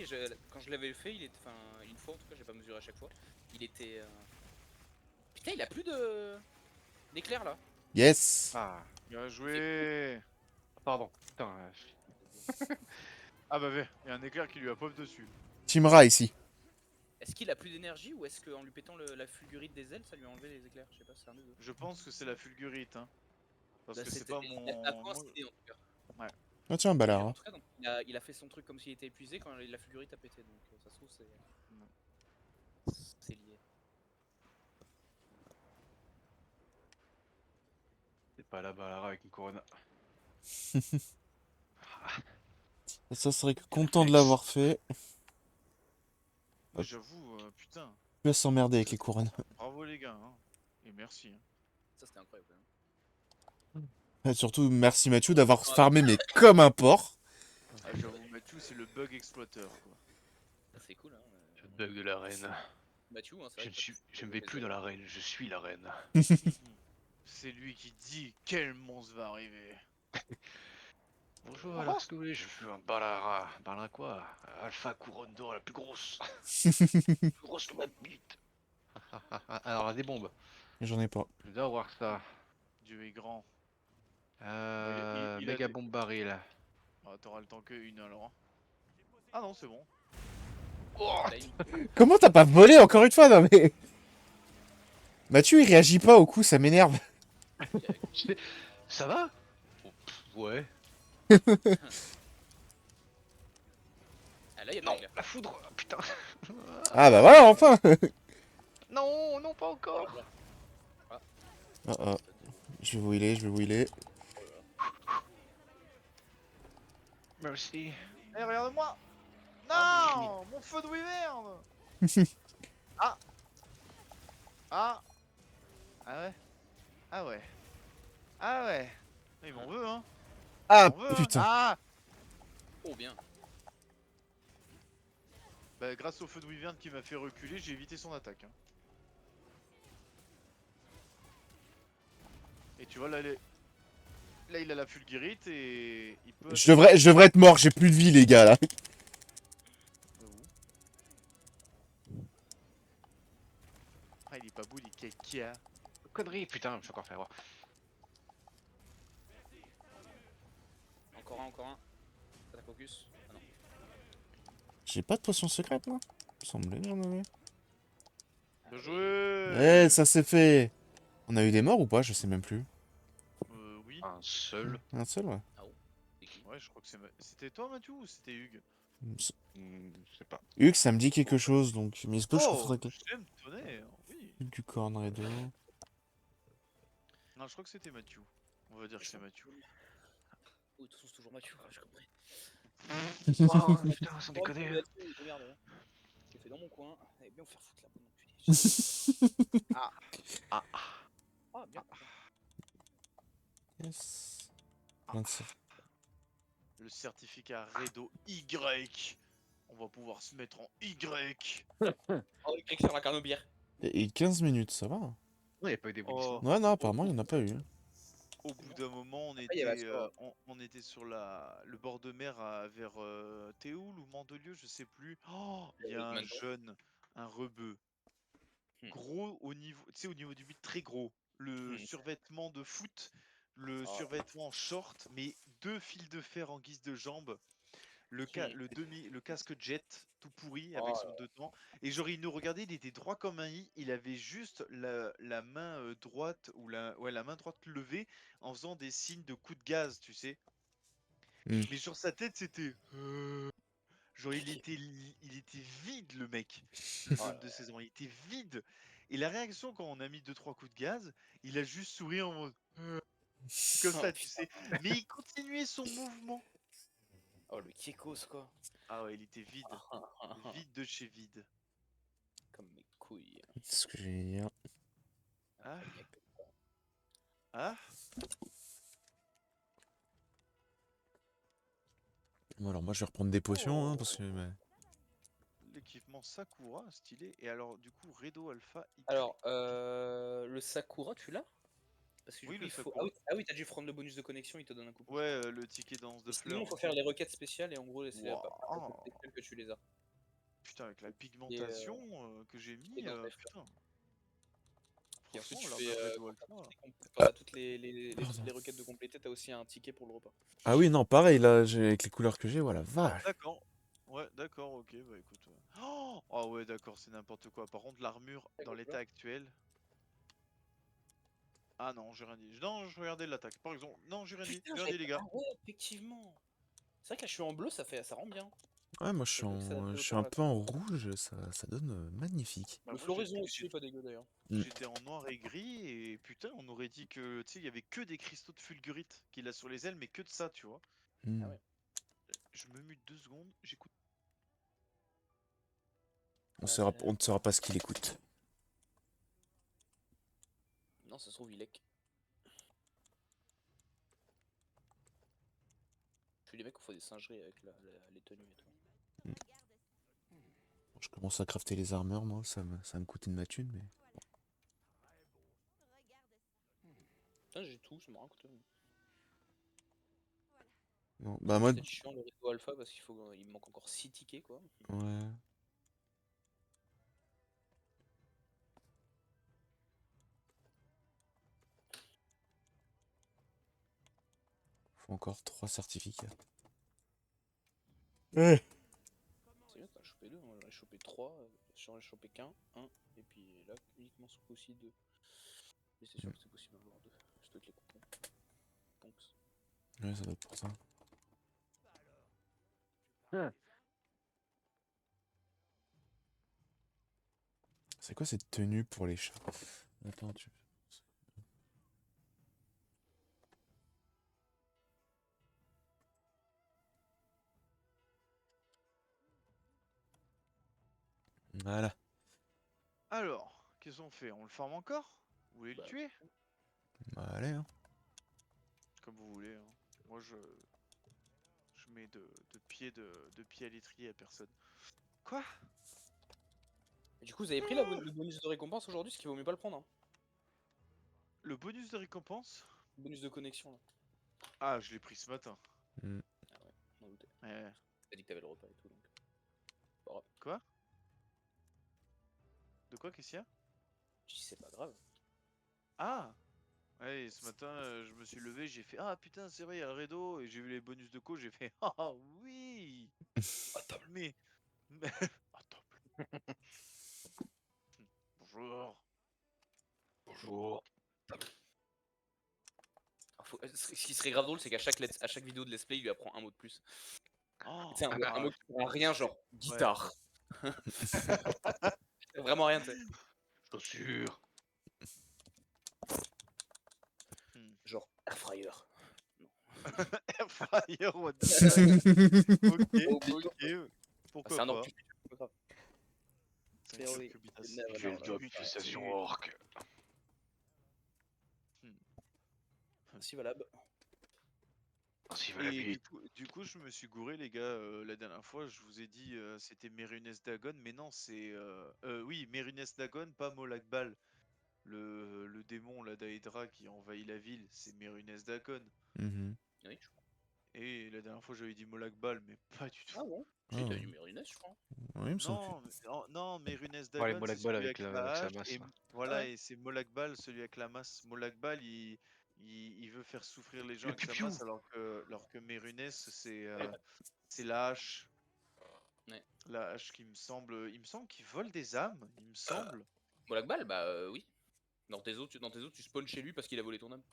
quand je l'avais fait, il était. Enfin, une fois en tout cas, j'ai pas mesuré à chaque fois. Il était. Putain, Putain, il a plus de d'éclairs là. Yes. Ah, Bien joué. pardon. Putain, Ah bah il y a un éclair qui lui a pop dessus. Team Ra ici. Est-ce qu'il a plus d'énergie ou est-ce qu'en lui pétant la fulgurite des ailes, ça lui a enlevé les éclairs? Je sais pas, c'est un des deux. Je pense que c'est la fulgurite, hein. Parce Bah, que c'est c'était- pas il a mon... coïncidé en tout cas. Ah tiens, bah Et là. en tout cas, donc, il a fait son truc comme s'il était épuisé quand la fulgurite a pété. Donc ça se trouve, c'est lié. c'est pas la Balara avec une couronne. Ça serait que content de l'avoir fait. Mais j'avoue, putain, Je vais s'emmerder avec les couronnes. bravo les gars, hein. Et merci. Hein. Ça, c'était incroyable. Quand même. Et surtout, merci Mathieu d'avoir farmé, mais comme un porc. Ah, j'avoue, Mathieu, c'est le bug exploiteur, quoi. Ça, c'est cool. Hein. Je bug de l'arène. Mathieu, hein, c'est vrai. Je ne vais plus dans l'arène, je suis l'arène. C'est lui qui dit quel monstre va arriver. Bonjour, alors ce que vous voulez, je suis un Balara. Balara quoi? Alpha couronne d'or, la plus grosse. Plus grosse que ma bite. Alors, des bombes. J'en ai pas. Je dois voir ça. Dieu est grand. il a Méga des- bombe baril. Ah, t'auras le temps que une alors. Hein. Ah non, c'est bon. Oh Là, il- Comment t'as pas volé encore une fois? Non mais. Mathieu, il réagit pas au coup, ça m'énerve. Ça va? Oh, ouais. Ah, là, il y a Non, des éclairs. la foudre, putain. Ah bah voilà, enfin. Non, non, pas encore. Oh, oh. Je vais wheeler, je vais wheeler. Merci. Eh, regarde-moi. Ah, Non, mon feu de wyvern. Ah. Ah. Ah ouais. Ah ouais. Ah ouais. Il m'en veut, hein. Ah Il m'en veut, hein. putain. Ah. Oh, bien. Bah, grâce au feu de wyvern qui m'a fait reculer, j'ai évité son attaque. Hein. Et tu vois, là, là, il a la fulgurite et il peut... Je devrais être mort, j'ai plus de vie les gars là. Ah, il est pas beau, il est caca. Connerie, putain, je me suis encore fait avoir. Encore un. Attaque focus. Ah non. J'ai pas de potion secrète moi. Il me semblait que j'en avais. Bien joué. Eh, ça s'est fait. On a eu des morts ou pas? Je sais même plus. Oui. Un seul. Un seul, ouais. C'est qui? Ouais, je crois que c'était toi, Mathieu, ou c'était Hugues? Je sais pas. Hugues, ça me dit quelque chose donc. Mais il se peut que je Oh, confonde avec j'aime tonner, oui. du corn Redo. Non, je crois que c'était Mathieu. On va dire que c'est Mathieu. Oui, de toute façon, c'est toujours Mathieu, j'ai compris. Oh, putain, sans déconner. Merde, hein. Je l'ai fait dans mon coin. Allez, bien me faire foutre là pendant que tu dis. Ah. Ah, bien. Yes. 27. Le certificat Redo Y. On va pouvoir se mettre en Y. Oh, le clic sur la carnobière. Et 15 minutes, ça va? Non, il n'y a pas eu des Oh, Ouais, non, apparemment, il n'y en a pas eu. au bout d'un moment, il y avait Astor. on était sur le bord de mer vers Théoul ou Mandelieu, je sais plus. Oh, il y a un Maintenant. jeune, un rebeu. Gros au niveau, tu sais, au niveau du but, très gros. Le survêtement de foot, le Oh. survêtement en short, mais 2 fils de fer en guise de jambes. Le casque jet tout pourri avec son dedans. Et genre, il nous regardait, il était droit comme un i. Il avait juste la main droite, ou la main droite levée en faisant des signes de coup de gaz, tu sais. Mais sur sa tête, c'était. Genre, il était vide, le mec. Le jeune de 16 ans, il était vide. Et la réaction, quand on a mis 2-3 coups de gaz, il a juste souri en mode. Comme ça, tu sais. Mais il continuait son mouvement. Oh, le Kiekos, quoi. Ah ouais, il était vide. Vide de chez vide. Comme mes couilles. C'est ce que j'ai dire. Ah. Ah. Bon, alors moi, je vais reprendre des potions, hein, parce que. bah, L'équipement Sakura, stylé. Et alors, du coup, Redo Alpha Y. Alors, le Sakura, tu l'as? Parce que du Oui, coup, le il faut... Sakura. Ah oui, t'as dû prendre le bonus de connexion, il te donne un coup. Ouais, le ticket danse de Sinon, fleurs. il faut faire les requêtes spéciales et en gros, c'est Wow. que tu les as. Putain, avec la pigmentation que j'ai mis, dans ta putain. Et ensuite, tu Franchement, fais. l'armure Red Quand Wolf, t'as moi. quand t'as toutes Pardon. les requêtes de compléter, t'as aussi un ticket pour le repas. Ah oui, non, pareil, là, avec les couleurs que j'ai, voilà, vache. D'accord. Ouais, d'accord, ok, bah écoute. Oh, ah ouais, d'accord, c'est n'importe quoi. Par contre, l'armure, Avec dans vos l'état couleurs. actuel. Ah non, j'ai rien dit. Non, je regardais l'attaque. Par exemple, non, Putain, j'ai rien dit, les gars. Ah ouais, effectivement. C'est vrai que là, je suis en bleu, ça rend bien. Ouais, moi, je suis, J'avais pas vu que ça adaptait je suis autant à un la peu en couleur. rouge, ça donne magnifique. Bah Le moi, floraison aussi est pas dégueu d'ailleurs. Mm. j'étais en noir et gris et putain, on aurait dit que, tu sais, il y avait que des cristaux de fulgurite qu'il a sur les ailes, mais que de ça, tu vois. Mm. Ah ouais. Je me mute 2 secondes, j'écoute. On ne saura pas ce qu'il écoute. Non, ça se trouve, il est. Je suis les mecs qui font des singeries avec les tenues et tout. Je commence à crafter les armures, moi, ça va me coûter de ma thune, mais... Putain, j'ai tout, ça m'a rien coûté. Bon, bah moi, C'est chiant le réseau alpha parce il me manque encore 6 tickets quoi. ouais. Faut encore 3 certificats. Ouais. C'est bien, t'en as chopé 2, j'en ai chopé 3, j'en ai chopé qu'un, et puis là uniquement ce coup-ci 2. Mais c'est sûr que c'est possible d'avoir 2. Je te les coupons. Ponks. Ouais, ça doit être pour ça. C'est quoi cette tenue pour les chats? Attends, tu... Voilà. Alors, qu'est-ce qu'on fait? On le farm encore? Vous voulez le Bah, tuer? Bah allez, hein. Comme vous voulez, hein. Moi, je mets de pied à l'étrier à personne. Quoi? et du coup vous avez pris le bonus de récompense aujourd'hui, ce qui vaut mieux pas le prendre. Hein. Le bonus de récompense? Le bonus de connexion là. Ah, je l'ai pris ce matin. Mm. Ah ouais, on en doutait. Eh, T'as dit que t'avais le repas et tout donc. Pas grave. quoi? De quoi, qu'est-ce qu'il y a? Je dis c'est pas grave. Ah! Ouais, et ce matin, je me suis levé, j'ai fait ah putain, c'est vrai, il y a le Redo, et j'ai vu les bonus de co, j'ai fait ah oui! À table. Mais... Attends. Bonjour. Bonjour. Ce qui serait grave drôle, c'est qu'à à chaque vidéo de let's play, il lui apprend un mot de plus. Oh, Tu sais, un ah, mot qui sert à rien, genre ouais. guitare. Vraiment rien, tu sais. Chaussures. Hmm. Genre air fryer. Air fryer, what the fuck? Ok, ok, Ah, pourquoi c'est un ordre pas? du futur, c'est pas grave. C'est Théorie. incubation. Never J'ai know, le job là. sensation orc. Merci Valab. Ainsi va la Et vie. du coup, je me suis gouré, les gars. La dernière fois, je vous ai dit c'était Merunes Dagon, mais non, c'est. Oui, Merunes Dagon, pas Molakbal. Le démon, la Daedra qui envahit la ville, c'est Merunes Dagon. Mhm. Oui, je crois. Et la dernière fois, j'avais dit Molakbal, mais pas du Ah tout. bon? Si, Ah, t'as eu numéro Inès, je crois. ouais, il me semble que... Non, non, Merunes Ouais, les Dagon, c'est Molakbal celui avec, avec la avec sa hache. masse. Et Là. Ah voilà, ouais. et c'est Molakbal, celui avec la masse. Molakbal, il veut faire souffrir les gens Le avec sa piou-piou. masse, alors que Merunes, c'est la hache. Ouais. La hache qui il me semble qu'il vole des âmes, il me semble. Molakbal, bah oui. Dans tes eaux, tu spawns chez lui parce qu'il a volé ton âme.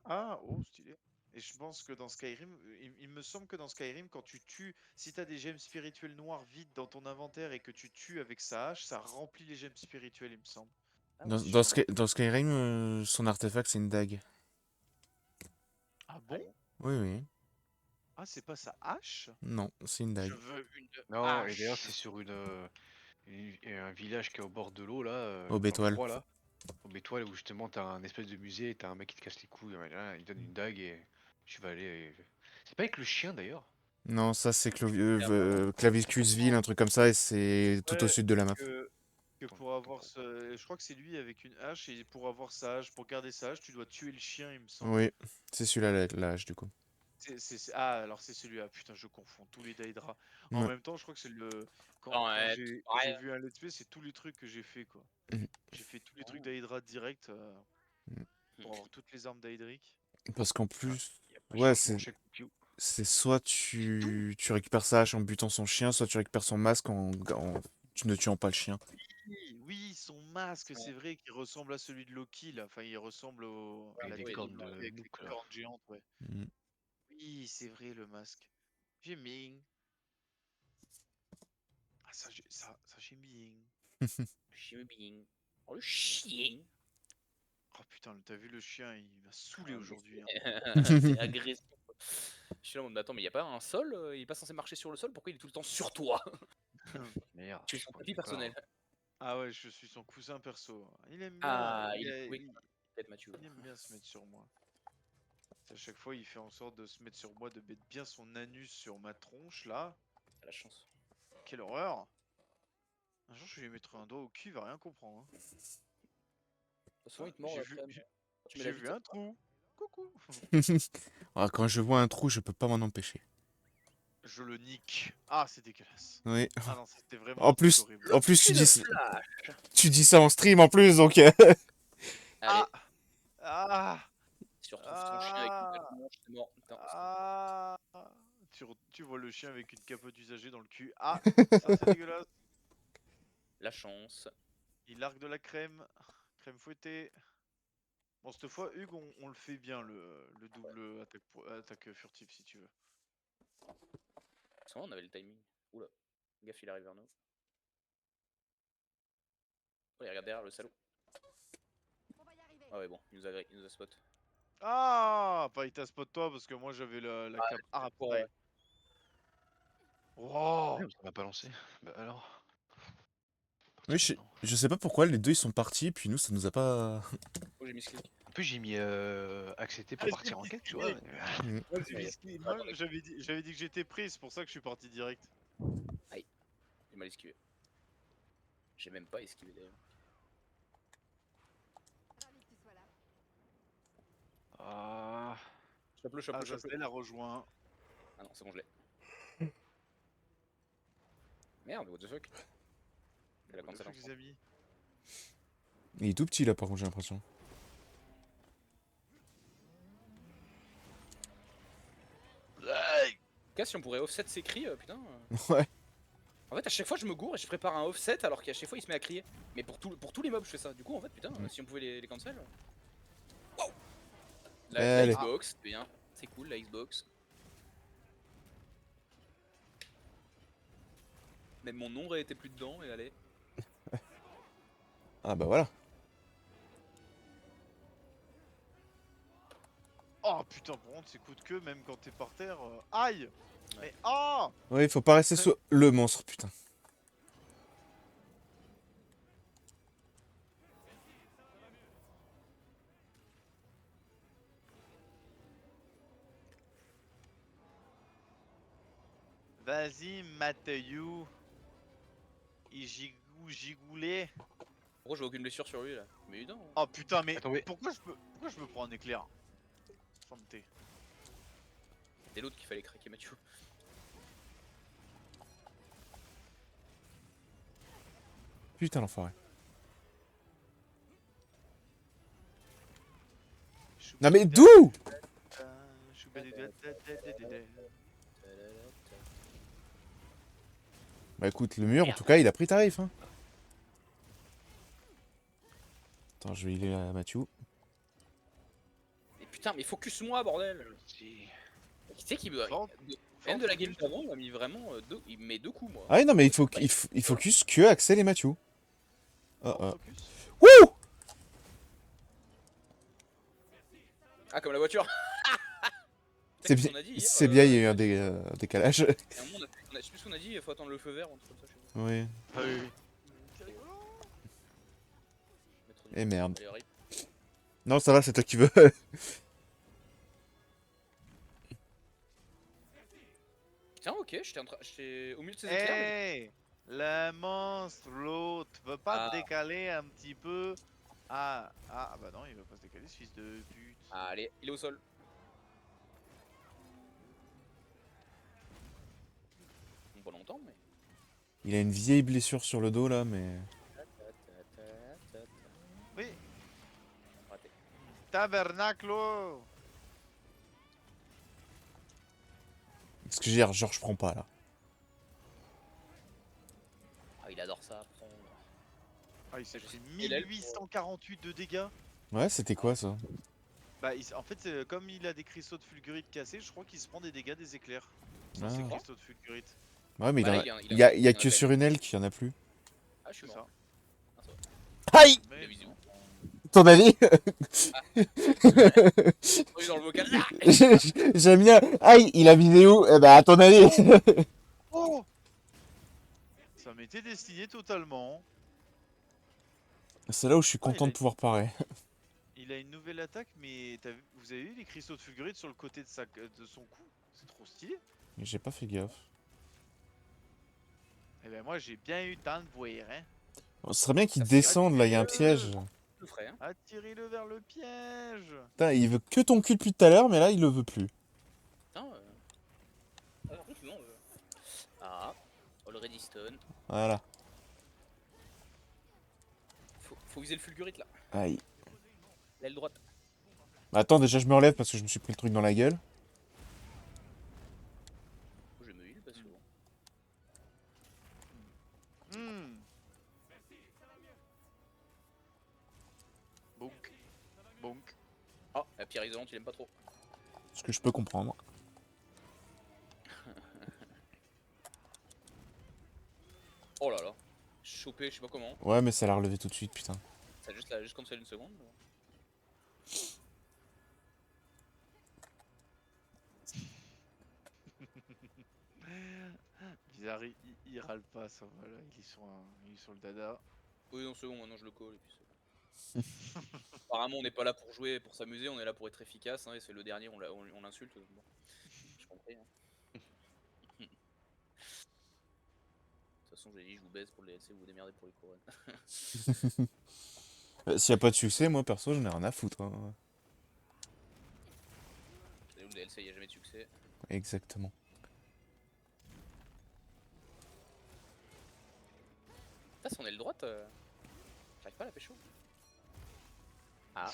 Ah, oh, stylé. Et je pense que dans Skyrim, il me semble que dans Skyrim, quand tu tues, si t'as des gemmes spirituelles noires vides dans ton inventaire et que tu tues avec sa hache, ça remplit les gemmes spirituelles, il me semble. Ah ouais, Dans Skyrim, son artefact, c'est une dague. Ah bon? Oui, oui. Ah, c'est pas sa hache? Non, c'est une Je dague. veux une Non, et d'ailleurs, hache. c'est sur un village qui est au bord de l'eau, là, Au dans le bétoile. froid, là. Au bétoile, où justement, t'as un espèce de musée et t'as un mec qui te casse les couilles. Là, il donne une dague et tu vas aller. C'est pas avec le chien, d'ailleurs. Non, ça c'est Et apparemment, Clavicusville, un truc comme ça, et c'est tout au Ouais, sud de la map. que Attends, pour attends, avoir je crois que c'est lui avec une hache, et pour avoir sa hache, pour garder sa hache, tu dois tuer le chien, il me semble. Oui, c'est celui-là la hache du coup. Ah, alors c'est celui-là. Putain, je confonds tous les Daedra. En Ouais. même temps, je crois que c'est le. Non, Quand ouais, j'ai vu un let's play, c'est tous les trucs que j'ai fait, quoi. Mhm. J'ai fait tous les trucs d'Hydra direct Mhm. pour avoir toutes les armes d'Hydric. Parce qu'en Ah, plus, y a pas de ouais, changement chez Piu. c'est soit tu récupères sa hache en butant son chien, soit tu récupères son masque en ne tuant pas le chien. Oui, oui, son masque, c'est vrai qu'il ressemble à celui de Loki, là. Enfin, il ressemble à Oui, la des tête de cornes Loki de avec les bouc là. cornes géantes, ouais. Mhm. Oui, c'est vrai, le masque. J'aime bien. Ah, ça j'aime bien. J'aime bien. Oh, le chien. Oh putain, t'as vu le chien, il m'a saoulé Ah, mais aujourd'hui, hein. c'est agressif. Je suis là, en mode, attends, mais y a pas un sol? Il est pas censé marcher sur le sol? Pourquoi il est tout le temps sur toi? Merde, Tu es je suis son pas petit d'accord. personnel. Ah ouais, je suis son cousin perso. Il aime bien, Ah, il est trouvé peut-être Mathieu. il aime bien se mettre sur moi. À chaque fois, il fait en sorte de se mettre sur moi, de mettre bien son anus sur ma tronche, là. T'as la chance. Quelle horreur! Un jour, je vais lui mettre un doigt au cul, il va rien comprendre, hein. Souvent, il te mord J'ai après. vu, Tu mets la j'ai vu bite. un trou. Coucou. Ah, quand je vois un trou, je peux pas m'en empêcher. Je le nique. Ah, c'est dégueulasse. Oui. Ah non, c'était vraiment En un truc plus, horrible. en plus Une flash. tu dis ça en stream en plus, donc. Allez, Ah! Ah! si tu retrouves ton chien avec une belle Ah! manche, c'est mort. Putain, c'est bon. Ah! Tu vois le chien avec une capote usagée dans le cul. Ah! Ça, c'est dégueulasse. La chance. Il largue de la crème. Crème fouettée. Bon, cette fois, Hugues, on le fait bien, le double attaque, attaque furtive, si tu veux. Parce qu'on avait le timing. Oula. Gaffe, il arrive vers nous. Oh, il regarde derrière le salaud. Ah ouais, bon, il nous a spot. Ah! Pas il t'a spot toi, parce que moi, j'avais la cape. Ah, Ouais. pareil. Oh! Merde, ça m'a pas lancé. Bah alors. Oui, Partir maintenant. je sais pas pourquoi les deux ils sont partis, puis nous ça nous a pas. Oh, j'ai mis ce clic. En plus, j'ai mis accepter Ah, pour j'ai partir en mis quête, tu vois. skip. Mhm. Moi, j'ai Ouais, mis skip. Moi, attends, j'avais dit que j'étais pris, c'est pour ça que je suis parti direct. aïe, j'ai mal esquivé. J'ai même pas esquivé d'ailleurs. Ah. Chope-le, chope-le, chope-le. Azazel a rejoint. Ah non, c'est bon, je l'ai. Merde, what the fuck. Elle a Le cancel fuck, un les amis. Il est tout petit là par contre, j'ai l'impression. Si on pourrait offset ses cris, putain. Ouais. En fait, à chaque fois, je me gourre et je prépare un offset alors qu'à chaque fois, il se met à crier. Mais pour tous les mobs, je fais ça. Du coup, en fait, putain, si on pouvait les cancel. Wow. La Allez. Xbox, c'est bien. C'est cool, la Xbox. Même mon nom aurait été plus dedans, mais allez. Ah bah voilà. Oh putain, par contre, c'est coup de queue, même quand t'es par terre. Aïe! Mais oh! Oui, faut pas rester sur le monstre, putain. Vas-y, Mathieu. Il gigoulait. Pourquoi je vois aucune blessure sur lui là? Mais évidemment. Oh putain, mais Attends, mais- pourquoi je me prends un éclair? Santé. C'était l'autre qu'il fallait craquer, Mathieu. Putain l'enfoiré. Non mais d'où? Bah écoute, le mur en tout cas il a pris tarif hein. Attends, je vais y aller à Mathieu. Mais putain, mais focus-moi, bordel! Si. Qui c'est qui me. Fort- Fin de la game focus. d'avant, il m'a mis vraiment il me met deux coups, moi. Ah oui non mais il focus que Axel et Mathieu. Oh, oh. Focus. Wouh! Ah, comme la voiture! C'est Qu'est-ce bien, qu'on a dit hier, c'est bien, il y a eu un décalage. à un moment, je sais plus ce qu'on a dit, il faut attendre le feu vert, un truc comme ça, je sais pas. Oui. Ah oui, oui. Mettre Et merde. Allez, arrive. Non ça va, c'est toi qui veux. Tiens, ok, j'étais au milieu de ces éclairs. mais- Hey! Le monstre, l'autre, veut pas te Ah. décaler un petit peu? Ah bah non, il va pas se décaler, ce fils de pute. Ah, allez, il est au sol. pas longtemps, mais. Il a une vieille blessure sur le dos là, mais. Oui, Raté. tabernaclo. Ce que je veux dire, genre je prends pas là. Ah, il adore ça, prendre. Ah, il s'est pris Et l'aile pour- 1848 de dégâts. Ouais, c'était quoi ça? Bah, en fait, comme il a des cristaux de fulgurite cassés, je crois qu'il se prend des dégâts des éclairs. Sur Ah. ces cristaux de fulgurite. Ouais, mais Bah, là, il y a il en a que quand sur une aile qu'il y en a plus. Ah, je suis C'est mort. ça. Ah, ça va. Aïe! Il a Mais visé où? Ton avis? Oh, il est dans le vocal. Ah J'aime bien. Aïe, il a visé où? Eh ben, à ton avis. oh, ça m'était destiné totalement. C'est là où je suis Ah, il content a de pouvoir parer. Il a une nouvelle attaque, mais vous avez vu les cristaux de fulgurite sur le côté de son cou? C'est trop stylé. J'ai pas fait gaffe. Eh ben moi j'ai bien eu le temps de voir, hein. Ce serait bien qu'il Ça fait- descende là, il y a un piège. Je le ferai, hein. Attirez-le vers le piège. Putain, il veut que ton cul depuis tout à l'heure, mais là il le veut plus. Putain, Ah, par contre, non. Ah, Already Stone. Voilà. Faut viser le fulgurite là. Aïe. L'aile droite. Attends, déjà je me relève parce que je me suis pris le truc dans la gueule. Je vais me heal parce que bon. Hmm. Bonk. Bonk. Ah, la pierre isolante, il aime pas trop. Ce que je peux comprendre. Oh là là. Chopé, je sais pas comment. Ouais, mais ça l'a relevé tout de suite, putain. Ça a juste, là, juste comme ça une seconde. Bizarre, il râle pas, ça voilà, il est sur le dada. Oui, non, c'est bon, maintenant je le colle et puis c'est bon. Apparemment, on n'est pas là pour jouer, pour s'amuser, on est là pour être efficace, hein, et c'est le dernier, on l'insulte. Donc bon, j'ai compris. Hein. De toute façon, j'ai dit, je vous baise pour le DLC, vous vous démerdez pour les couronnes. S'il y a pas de succès, moi perso, j'en ai rien à foutre. Hein. C'est où le DLC, il n'y a jamais de succès. Exactement. Putain, si on est le droite, j'arrive pas à la pécho. Ah.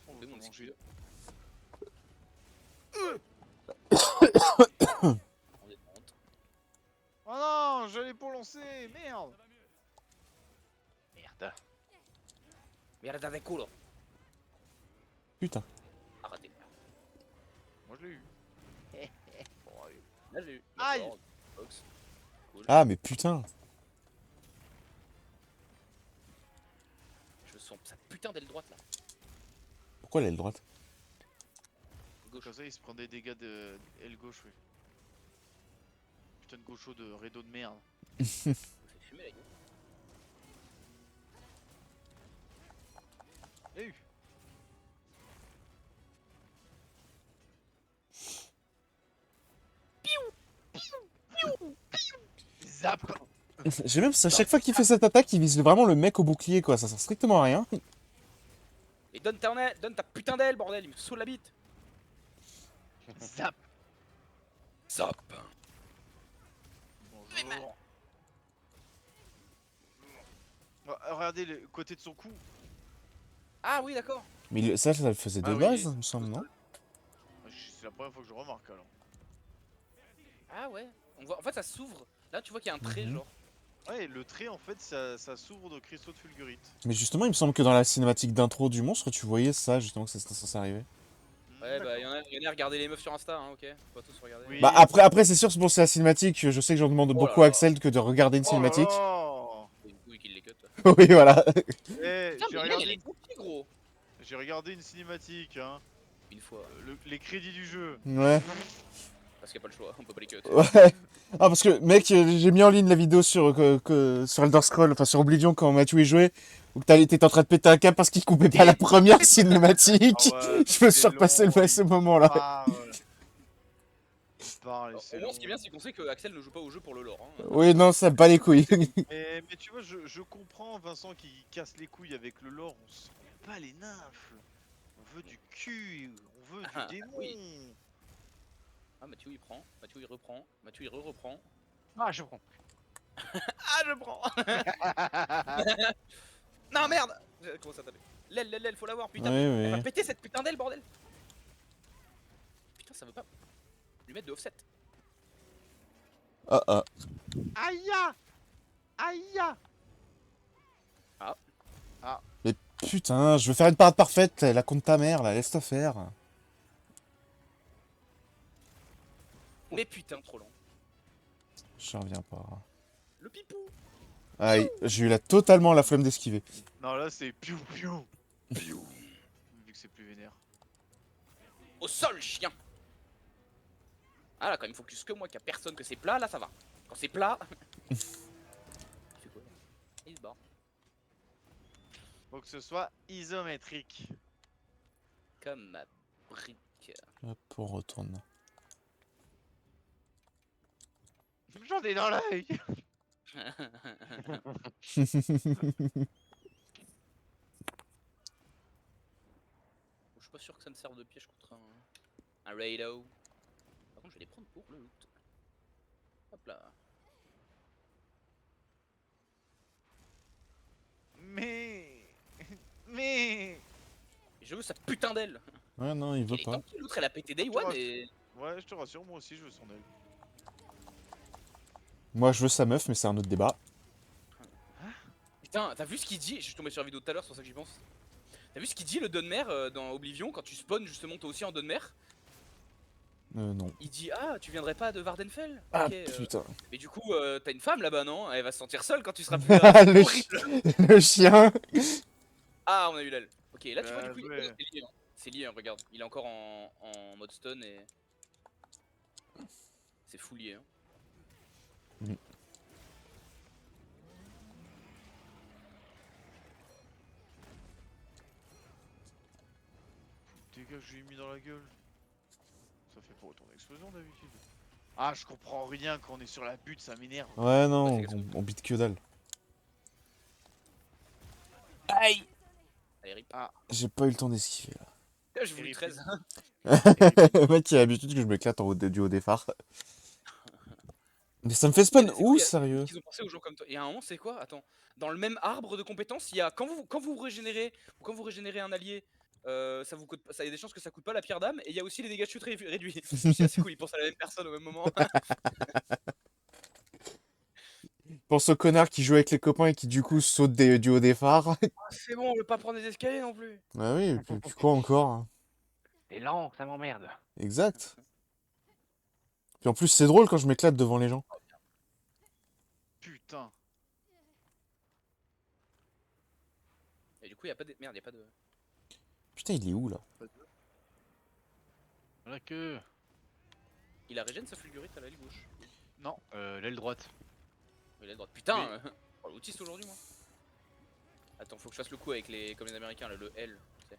On Oui, va mon manger. On détente. Oh non, j'allais pour lancer, merde. Merde. Merde de culo. Putain. Ah, raté. Moi je l'ai eu. Là, j'ai eu. Aïe. D'accord, box. Cool. Ah, mais putain. Je sens sa putain d'aile droite là. Pourquoi l'aile droite? Gauche. Comme ça, il se prend des dégâts de aile gauche, oui. Putain de gaucho de rideau de merde. Ça me fait fumer la gueule. J'ai eu. Zap. J'ai même à chaque fois qu'il fait cette attaque, il vise vraiment le mec au bouclier, quoi. Ça sert strictement à rien. Et donne ta putain d'aile, bordel, il me saoule la bite. Zap. Zap. Bonjour. Regardez le côté de son cou. Ah oui, d'accord. Mais ça le faisait de Ah oui, base, il est- il me semble, non? C'est la première fois que je remarque alors. Ah ouais. On voit, en fait, ça s'ouvre. Là, tu vois qu'il y a un trait, Mhm. genre. Ouais, le trait en fait, ça s'ouvre de cristaux de fulgurite. Mais justement, il me semble que dans la cinématique d'intro du monstre, tu voyais ça, justement, que c'était censé arriver. Ouais, bah, D'accord. y en a, regardez les meufs sur Insta, hein, ok. Faut pas tous regarder. Oui. Bah après c'est sûr, c'est pour c'est la cinématique. Je sais que j'en demande Oh là beaucoup à là. Axel que de regarder une Oh là cinématique. là. C'est une couille qui les cut. Oui, voilà. Eh, Putain, mais là, il regardé est trop petit, gros. j'ai regardé une cinématique, hein. Une fois. Les crédits du jeu. Ouais. Parce qu'il n'y a pas le choix, on peut pas les cut. Ouais. Ah, parce que, mec, j'ai mis en ligne la vidéo sur Elder Scroll, enfin sur Oblivion quand Mathieu y jouait, où t'étais en train de péter un câble parce qu'il coupait pas la première cinématique. Ah ouais, Je me suis c'est repassé long, ce moment-là. Il parle, c'est Au moins, long. ce qui est bien, c'est qu'on sait que Axel ne joue pas au jeu pour le lore. Hein. Oui, non, ça me bat les couilles. Mais tu vois, je comprends Vincent qui casse les couilles avec le lore, on sent pas les nymphes. On veut du cul, on veut Ah, du démon. oui. Ah, Mathieu il prend, Mathieu il reprend, Mathieu il reprend. Ah, je prends. Ah, je prends. Non, merde. Comment ça taper? L'aile, faut l'avoir, putain. Oui, Elle va oui. péter cette putain d'aile, bordel. Putain, ça veut pas lui mettre de offset. Ah ah. Aïe! Aïe! Mais putain, je veux faire une parade parfaite, la compte ta mère, là, laisse-toi faire. Mais putain, trop lent. Je reviens pas. Le pipou. Aïe, j'ai eu totalement la flemme d'esquiver. Non, là c'est piou piou piou. Vu que c'est plus vénère. Au sol, chien. Ah là, quand il me focus que moi, qu'il y a personne, que c'est plat, là ça va. Quand c'est plat. Il fait quoi là? Il se barre. Faut que ce soit isométrique. Comme ma brique. Hop, on retourne. J'en ai dans l'œil. Je suis pas sûr que ça ne serve de piège contre un Raido. Par contre, je vais les prendre pour le loot. Hop là. Mais Et je veux sa putain d'aile. Ouais, non, il veut Elle est pas. tankée, l'autre elle a pété Day One et. ouais, je te rassure, moi aussi je veux son aile. Moi, je veux sa meuf, mais c'est un autre débat. Putain, t'as vu ce qu'il dit? Je suis tombé sur la vidéo tout à l'heure, c'est pour ça que j'y pense. T'as vu ce qu'il dit le Donmer dans Oblivion quand tu spawns justement toi aussi en Donmer? Non. Il dit ah tu viendrais pas de Vardenfell? Ah, Ok, putain. mais du coup t'as une femme là-bas non? Elle va se sentir seule quand tu seras plus là. le, Horrible. le chien. Ah on a eu l'aile. Ok là tu vois Bien du coup joué. c'est lié, hein. C'est lié, hein, regarde. Il est encore en mode stun et... C'est full lié. Hein. Mm. Dégâts que je lui ai mis dans la gueule. Ça fait pas autant d'explosion d'habitude. Ah, je comprends rien quand on est sur la butte, ça m'énerve. Ouais, non, Ouais, c'est on bite que dalle. Aïe. Allez rip. J'ai pas eu le temps d'esquiver, là. Ah, je voulais 13. Le mec, il a l'habitude que je m'éclate en haut du haut des phares. Mais ça me fait spawn C'est où, cool, sérieux? Ils ont pensé aux gens comme toi. Et à un moment, c'est quoi? Attends. Dans le même arbre de compétences, il y a quand vous régénérez ou quand vous régénérez un allié, ça vous coûte ça y a des chances que ça coûte pas la pierre d'âme et il y a aussi les dégâts de chute réduits. C'est assez cool, ils pensent à la même personne au même moment. Pense au connard qui joue avec les copains et qui du coup saute du haut des phares. C'est bon, on veut pas prendre des escaliers non plus. Ah oui, puis quoi encore, hein? T'es lent, ça m'emmerde. Exact. Puis en plus, c'est drôle quand je m'éclate devant les gens. Putain. Et du coup, il y a pas de merde, il y a pas de Putain, il est où, là? Voilà que. il a régène sa fulgurite à l'aile gauche. Non. L'aile droite. Il a le droit. Putain, oh, l'autiste aujourd'hui moi. Attends, faut que je fasse le coup avec les comme les américains là, le L, tu sais.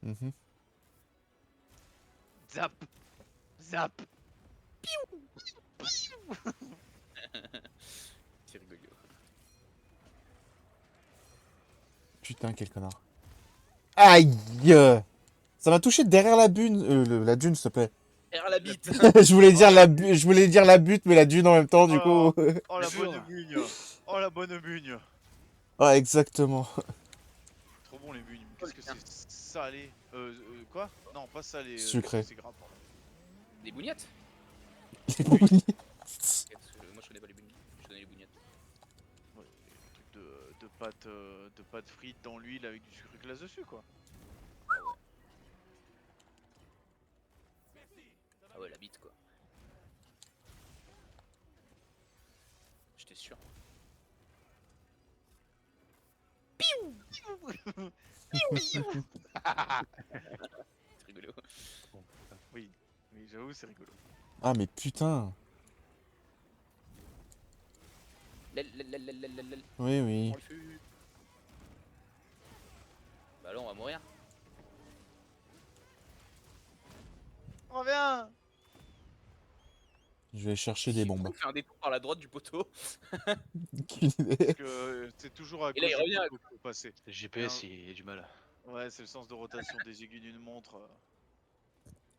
Mhm. Zap. Zap. C'est rigolo. Putain, quel connard. Aïe! Ça m'a touché derrière la dune. La dune, s'il te plaît. R la bite. Je voulais dire je voulais dire la butte, mais la dune en même temps, du coup. Oh la Jure. bonne bugne. Oh la bonne bugne. Ah, exactement. Trop bon les bugnes. Qu'est-ce que c'est salé? Quoi? Non, pas salé. Sucré. C'est grave. Pardon. Des bougnettes. Les bouillis. Parce que moi je connais pas les bougnettes, je connais les bougnettes. Ouais, des trucs de pâtes frites dans l'huile avec du sucre glace dessus quoi. Ah ouais, la bite quoi. J'étais sûr. C'est rigolo. Oui, j'avoue c'est rigolo. Ah, mais putain. Lel. Oui, oui. Prends le feu. Bah là on va mourir. Reviens. Je vais chercher des bombes. On fait un détour par la droite du poteau. Aucune idée. Parce que c'est toujours à Et là, gauche il revient. qu'il faut passer. Le GPS, il a du mal. Ouais, c'est le sens de rotation des aiguilles d'une montre.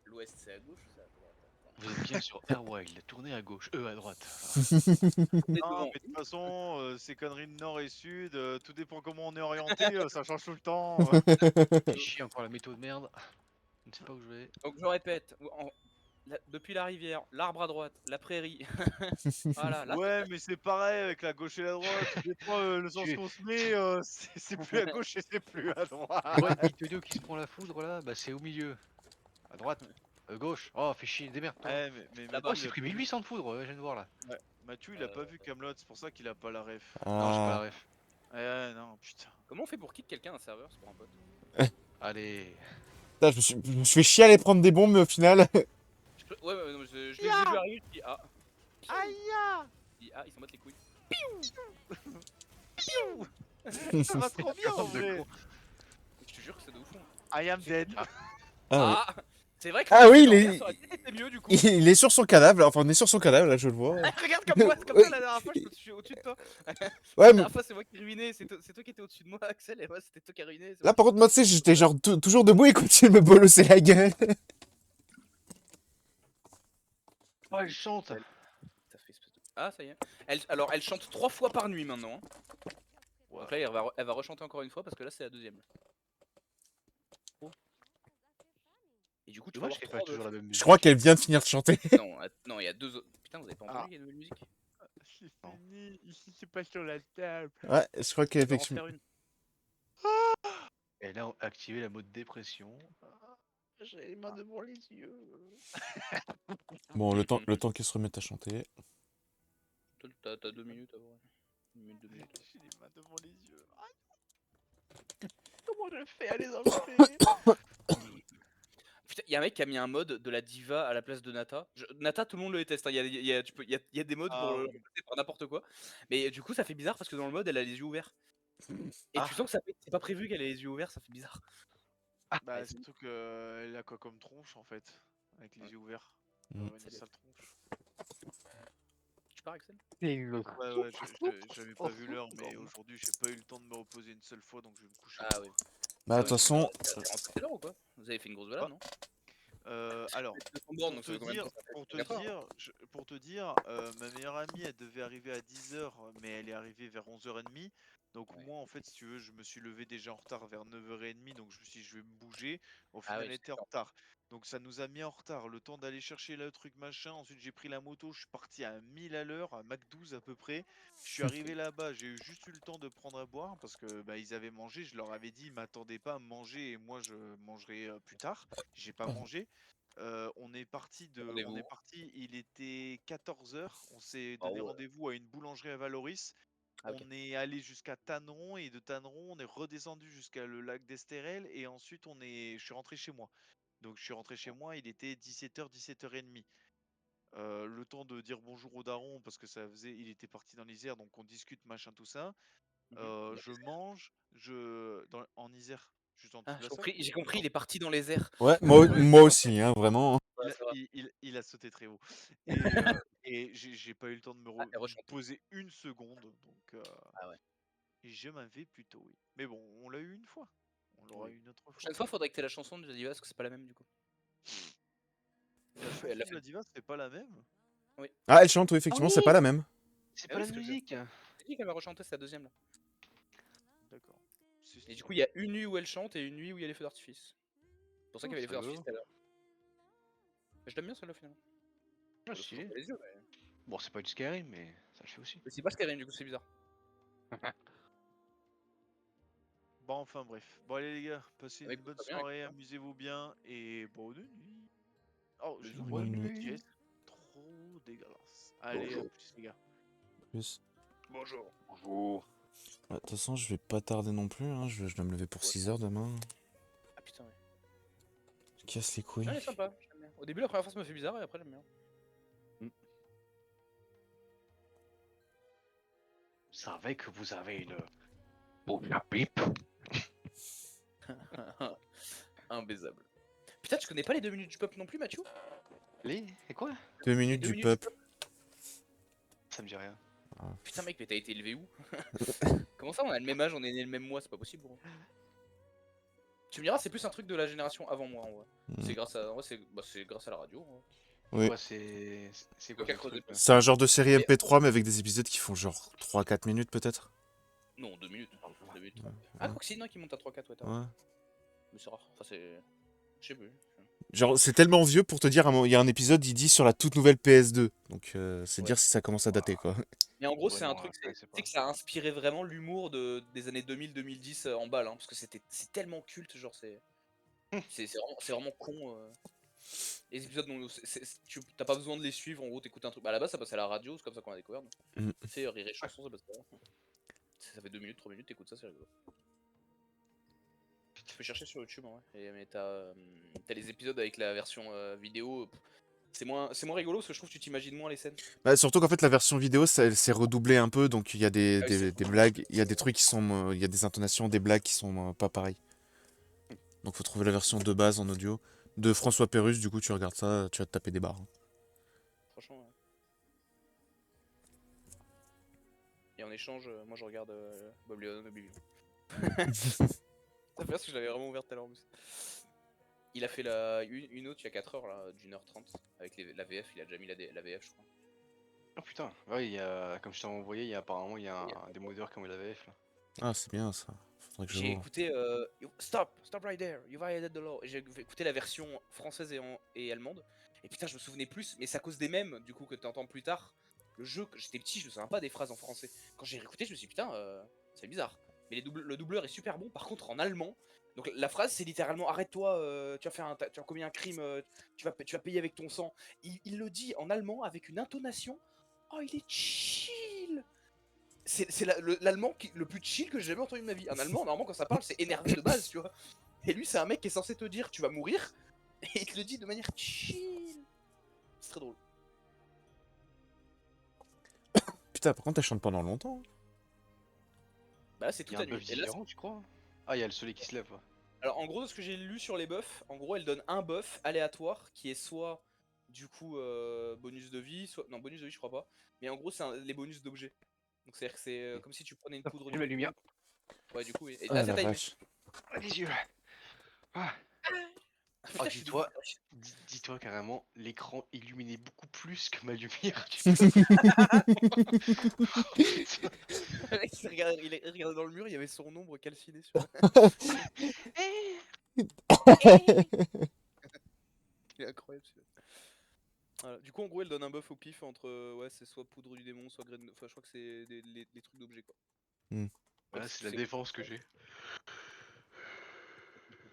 L'ouest c'est à gauche ou c'est à droite? Vous êtes bien sur Air Wild, tournez à gauche, à droite. Non, mais de toute façon, ces conneries de nord et sud, tout dépend comment on est orienté, ça change tout le temps. Fais chier encore la météo de merde. Je ne sais pas où je vais. Donc je répète, depuis la rivière, l'arbre à droite, la prairie. Voilà, là, Ouais, mais c'est pareil avec la gauche et la droite. Des fois, le sens Tu es- qu'on se met, c'est plus à gauche et c'est plus à Tu vois le droite. Bitonio qui se prend la foudre là? Bah c'est au milieu. À droite. Gauche. Oh, fais chier, démerde-toi. Ouais, mais Là-bas. Oh, Mathieu, il s'est il a pris pas vu. 1800 de foudre, je viens de voir là. Ouais. Mathieu, il a pas vu Camelot, c'est pour ça qu'il a pas la ref. Non, j'ai pas la Ah. ref. Ouais, non, putain. comment on fait pour kick quelqu'un d'un serveur, c'est pour un pote? Allez. Putain, je me suis fait chier à aller prendre des bombes, mais au final. Ouais, non, je les ai vus arriver, je dis ah. Aïe Je dis, ah, ils s'en battent les couilles. Ça va trop bien en De vrai. con. Je te jure que c'est de ouf. I am dead. Ah, Ah, c'est vrai que Ah oui, ça il est- aurait peut-être été mieux du coup. il est sur son cadavre, là. Enfin, on est sur son cadavre, là, je le vois. Regarde comme moi, comme ça la dernière fois, je suis au-dessus de toi. Ouais, La mais dernière fois, c'est moi qui ruinais, c'est toi qui étais au-dessus de moi, Axel, et moi, c'était toi qui ruiné. là, par contre, moi, tu sais, j'étais genre toujours debout et continue de me bolosser la gueule. Oh, elle chante. Ah, ça y est. Alors, elle chante 3 fois par nuit maintenant. Hein. Donc là, elle va rechanter encore une fois parce que là, c'est la deuxième. Et du coup, tu vas Dommage avoir qu'elle 3 fasse toujours la même musique. Je crois qu'elle vient de finir de chanter. Non, non, il y a 2 autres. Putain, vous avez pas entendu Ah. qu'il y a une nouvelle musique? C'est fini, ici c'est pas sur la table. Ouais, je crois Je vais en qu'effectivement. refaire une. Elle a activé la mode dépression. J'ai les mains devant les yeux. Bon, le temps qu'elle se remette à chanter. T'as 2 minutes à voir. 1 minute, 2 minutes. J'ai les mains devant les yeux. Comment je fais à les enlever? Putain, il y a un mec qui a mis un mode de la diva à la place de Nata. Nata, tout le monde le déteste. Hein. Il y a des modes pour Ah le oui. remplacer par n'importe quoi. Mais du coup, ça fait bizarre parce que dans le mode, elle a les yeux ouverts. Et Ah. tu sens que c'est pas prévu qu'elle ait les yeux ouverts, ça fait bizarre. Bah, Ouais, surtout qu'elle a quoi comme tronche en fait, avec les yeux ouverts. Mm. Une Salut. sale tronche. Tu pars, Axel? Ouais, j'avais pas vu l'heure, mais aujourd'hui j'ai pas eu le temps de me reposer une seule fois donc je vais me coucher. Ah oui. Bah, de toute façon. C'est l'heure ou quoi? Vous avez fait une grosse balade, non? Alors, Pour pour te dire, ma meilleure amie elle devait arriver à 10h, mais elle est arrivée vers 11h30. Donc Ouais. moi en fait si tu veux je me suis levé déjà en retard vers 9h30 donc je me suis dit je vais me bouger. Au Ah final oui, elle était en retard. Donc ça nous a mis en retard le temps d'aller chercher le truc machin. Ensuite j'ai pris la moto, je suis parti à 1000 à l'heure, à Mac 12 à peu près. Je suis arrivé là-bas, j'ai juste eu le temps de prendre à boire parce que bah, ils avaient mangé. Je leur avais dit ils m'attendaient pas à manger et moi je mangerai plus tard. J'ai pas mangé. On est parti, il était 14h, on s'est Ah donné ouais. rendez-vous à une boulangerie à Valoris. Ah, ok. On est allé jusqu'à Tanneron et de Tanneron on est redescendu jusqu'à le lac d'Estérel et ensuite je suis rentré chez moi. Donc je suis rentré chez moi, il était 17h, 17h30. Le temps de dire bonjour au daron parce que il était parti dans l'Isère donc on discute machin tout ça. Je mange, en Isère, juste en dessous Ah, de la Saône. j'ai compris, il est parti dans les airs. Ouais, Ouais, moi aussi, hein, vraiment. il a sauté très haut. Et j'ai pas eu le temps de me Ah, t'es rechanté. poser une seconde, donc Ah ouais. je m'en vais plutôt, oui. Mais bon, on l'a eu une fois. On l'aura eu une autre fois. Prochaine fois, faudrait que t'aies la chanson de Diva parce que c'est pas la même du coup. La chanson Elle l'a de fait. la diva, c'est pas la même. Ah, elle chante, oui, effectivement, c'est pas la même. C'est Ah pas oui, la c'est musique. J'ai dit qu'elle va rechanter, c'est la deuxième là. D'accord. Et du coup, il y a une nuit où elle chante et une nuit où il y a les feux d'artifice. C'est pour ça qu'il y avait les feux rigolo. d'artifice tout à l'heure. Mais je l'aime bien celle-là finalement. Ah, Je le si. fous dans les yeux, mais... Bon, c'est pas du Skyrim, mais ça le fait aussi. mais c'est pas Skyrim du coup, c'est bizarre. Bon, enfin bref. Bon, allez les gars, passez Ouais, une bonne très bien, soirée, écoute, hein. amusez-vous bien et bonne nuit. Oh, je Bonne vois une nuit. pièce trop dégueulasse. Allez, à plus les gars. Plus. Bonjour. Bonjour. Ouais, de toute façon, je vais pas tarder non plus. Hein. Je dois me lever pour 6h demain. Ah putain, ouais. Je casse les couilles. Ah, elle est sympa, j'aime bien. Au début, la première fois, ça me fait bizarre et après, j'aime bien. Vous savez que vous avez une bonne pipe. Imbaisable. Putain, tu connais pas les 2 minutes du peuple non plus, Mathieu? Les et quoi? 2 minutes 2 du minutes peuple. Ça me dit rien. Putain, mec, mais t'as été élevé où? Comment ça, on a le même âge, on est né le même mois, c'est pas possible, gros. Tu me diras, c'est plus un truc de la génération avant moi, en vrai. Mm. C'est grâce à, en vrai, c'est grâce à la radio. En vrai. Oui. Quoi, c'est quoi Coca ce creusé truc pour là? C'est un genre de série Et- MP3, mais avec des épisodes qui font genre 3-4 minutes peut-être. Non, 2 minutes. 2 minutes 30. Ouais. Ah, quoi que si, non, qui monte à 3-4, ouais, t'as raison. Ouais. Mais c'est rare. Enfin, c'est. Je sais plus. Genre, c'est tellement vieux pour te dire, il y a un épisode, il dit sur la toute nouvelle PS2. Donc, c'est Ouais. dire si ça commence à dater, quoi. Mais en gros, Ouais, c'est un non, truc, c'est tu sais pas. que ça a inspiré vraiment l'humour des années 2000-2010 en balle, hein, parce que c'est tellement culte, genre c'est vraiment con. Les épisodes dont t'as pas besoin de les suivre, en gros, t'écoutes un truc. Bah à la base, ça passait à la radio, c'est comme ça qu'on a découvert. Mm. Tu sais, Rire et Chanson, ça passe pas. Ça fait 2 minutes, 3 minutes, t'écoutes ça, c'est rigolo. Tu peux chercher sur YouTube, en vrai. Mais t'as les épisodes avec la version vidéo. C'est moins rigolo parce que je trouve que tu t'imagines moins les scènes. Bah, surtout qu'en fait, la version vidéo, elle s'est redoublée un peu, donc il y a Ah oui, des blagues, il y a des trucs qui sont. Il y a des intonations, des blagues qui sont pas pareilles. Donc, faut trouver la version de base en audio. De François Pérusse, du coup, tu regardes ça, tu vas te taper des barres. Franchement, ouais. Et en échange, moi je regarde Bob Leon Oblivion. Ça fait parce que je l'avais vraiment ouvert tout à l'heure en plus. Il a fait une autre il y a 4 heures là, d'1h30 avec la VF, il a déjà mis la VF je crois. Oh putain, ouais, comme je t'avais envoyé, apparemment il y a des modeurs qui ont mis la VF là. Ah, c'est bien ça. Faudrait que je J'ai vois. écouté Stop right there, you violated the law. Et j'ai écouté la version française et allemande. Et putain, je me souvenais plus, mais c'est à cause des mêmes du coup que t'entends plus tard. Le jeu, quand j'étais petit, je me souviens pas des phrases en français. Quand j'ai réécouté, je me suis dit putain, c'est bizarre. Mais le doubleur est super bon. Par contre, en allemand, donc la phrase c'est littéralement arrête-toi, tu as commis un crime, tu vas payer avec ton sang. Il le dit en allemand avec une intonation. Oh, il est chill. C'est l'allemand le plus chill que j'ai jamais entendu de ma vie. Un allemand, normalement, quand ça parle, c'est énervé de base, tu vois. Et lui, c'est un mec qui est censé te dire tu vas mourir, et il te le dit de manière chill. C'est très drôle. Putain, par contre, elle chante pendant longtemps. Bah là, c'est Il y toute a un la buff nuit. Et là, différent, tu crois? Ah, il y a le soleil qui se lève. Ouais. alors, en gros, de ce que j'ai lu sur les buffs, en gros, elle donne un buff aléatoire qui est soit du coup bonus de vie, soit. Non, bonus de vie, je crois pas. Mais en gros, c'est les bonus d'objets. Donc, c'est-à-dire que c'est comme si tu prenais une poudre J'ai ma lumière. Ouais, du coup, oui. Et Ah là, la c'est timé. vache. Ah, les yeux. Ah. Putain, Oh, je suis dis-toi, dégoûté. dis-toi carrément, l'écran illuminait beaucoup plus que ma lumière. Le mec, il regardait dans le mur, il y avait son ombre calcinée sur. Il est incroyable celui-là. Voilà. Du coup, en gros, elle donne un buff au pif entre. Ouais, c'est soit poudre du démon, soit graine. Enfin, je crois que c'est les trucs d'objets quoi. Voilà, c'est la défense que j'ai.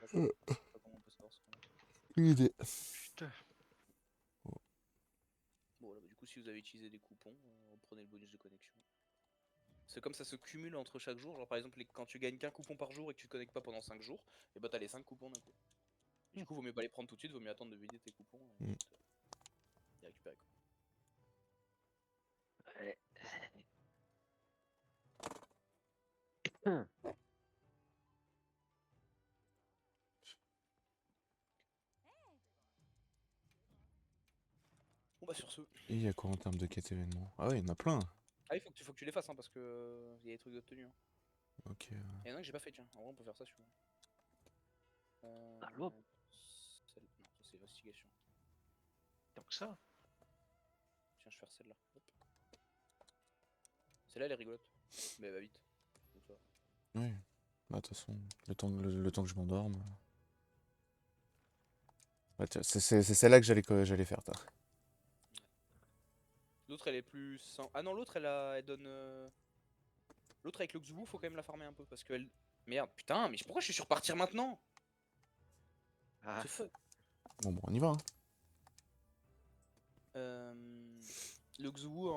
Je sais pas comment on peut savoir ça. Une idée. Putain. Bon, là, bah, du coup, si vous avez utilisé des coupons, prenez le bonus de connexion. C'est comme ça se cumule entre chaque jour. Genre, par exemple, quand tu gagnes qu'un coupon par jour et que tu te connectes pas pendant 5 jours, et bah t'as les 5 coupons d'un coup. Et du coup, vaut mieux pas les prendre tout de suite, vaut mieux attendre de vider tes coupons et Mm. les récupérer quoi. Bon, bah, sur ce. Et il y a quoi en termes de quête événement? Ah ouais, il y en a plein. Ah, il faut que tu les fasses hein, parce que y a des trucs d'obtenus. Hein. Ok. Il y en a un que j'ai pas fait, tiens. En vrai, on peut faire ça si tu veux. Allô Non, ça c'est investigation. Tant que ça. Tiens, je vais faire celle-là. Hop. Celle-là, elle est rigolote. Mais elle va vite. Donc ça. Oui. Bah, de toute façon, le temps que je m'endorme. Ouais, tiens, c'est celle-là que j'allais faire, toi. L'autre, elle est plus. Ah non, l'autre, elle donne. L'autre avec le Xubou, faut quand même la farmer un peu parce qu'elle. Merde, putain, mais pourquoi je suis sur partir maintenant? Ah. C'est fun. Bon, on y va. Hein. Le Xubou,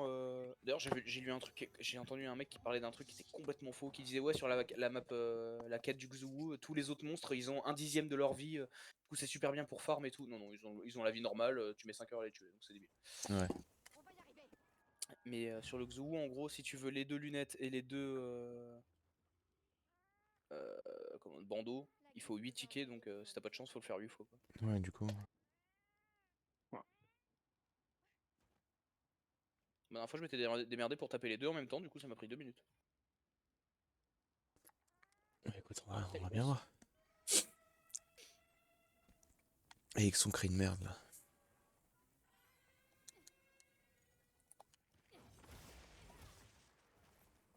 d'ailleurs, j'ai lu un truc, j'ai entendu un mec qui parlait d'un truc qui était complètement faux, qui disait ouais sur la map, la quête du Xubou, tous les autres monstres, ils ont un dixième de leur vie, du coup c'est super bien pour farm et tout. Non, non, ils ont la vie normale, tu mets 5 heures à les tuer, donc c'est débile. Ouais. Mais sur le Xubou, en gros, si tu veux les 2 lunettes et les 2 bandeaux, il faut 8 tickets, donc si t'as pas de chance, faut le faire 8 fois. Quoi. Ouais, du coup. La dernière fois, je m'étais démerdé pour taper les 2 en même temps, du coup ça m'a pris 2 minutes. Ouais, écoute, on va bien voir. Et avec son cri de merde là.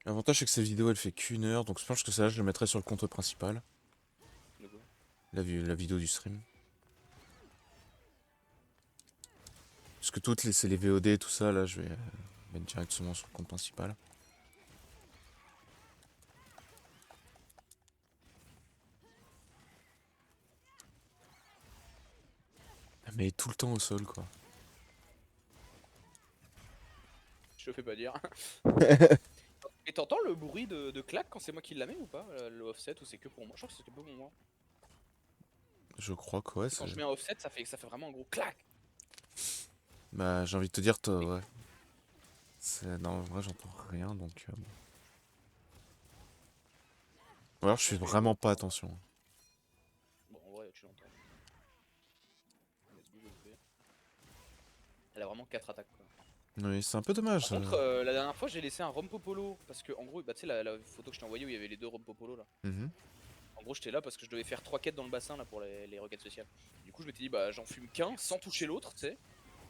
L'avantage, c'est que cette vidéo, elle fait qu'1 heure, donc je pense que celle-là, je le mettrai sur le compte principal. Donc, ouais. La vidéo du stream. Parce que toutes c'est les VOD et tout ça, là, je vais mettre directement sur le compte principal. Mais tout le temps au sol, quoi. Je te fais pas dire. Et t'entends le bruit de claque quand c'est moi qui la mets ou pas? Le offset ou c'est que pour moi? Je crois que c'est que pour moi. Je crois que ouais, Et quand c'est... je mets un offset, ça fait vraiment un gros clac. Bah, j'ai envie de te dire, toi, ouais. Non, en vrai, j'entends rien, donc... bon. Ou alors, je fais vraiment pas attention. Bon, en vrai, tu l'entends. Let's go, je le fais. Elle a vraiment 4 attaques quoi. Oui, c'est un peu dommage, Par ça. contre, la dernière fois, j'ai laissé un Rompopolo parce que, en gros, bah, tu sais, la photo que je t'ai envoyée où il y avait les deux Rompopolo là. Mhm. En gros, j'étais là parce que je devais faire 3 quêtes dans le bassin là pour les requêtes sociales. Du coup, je m'étais dit, bah, j'en fume qu'un sans toucher l'autre, tu sais.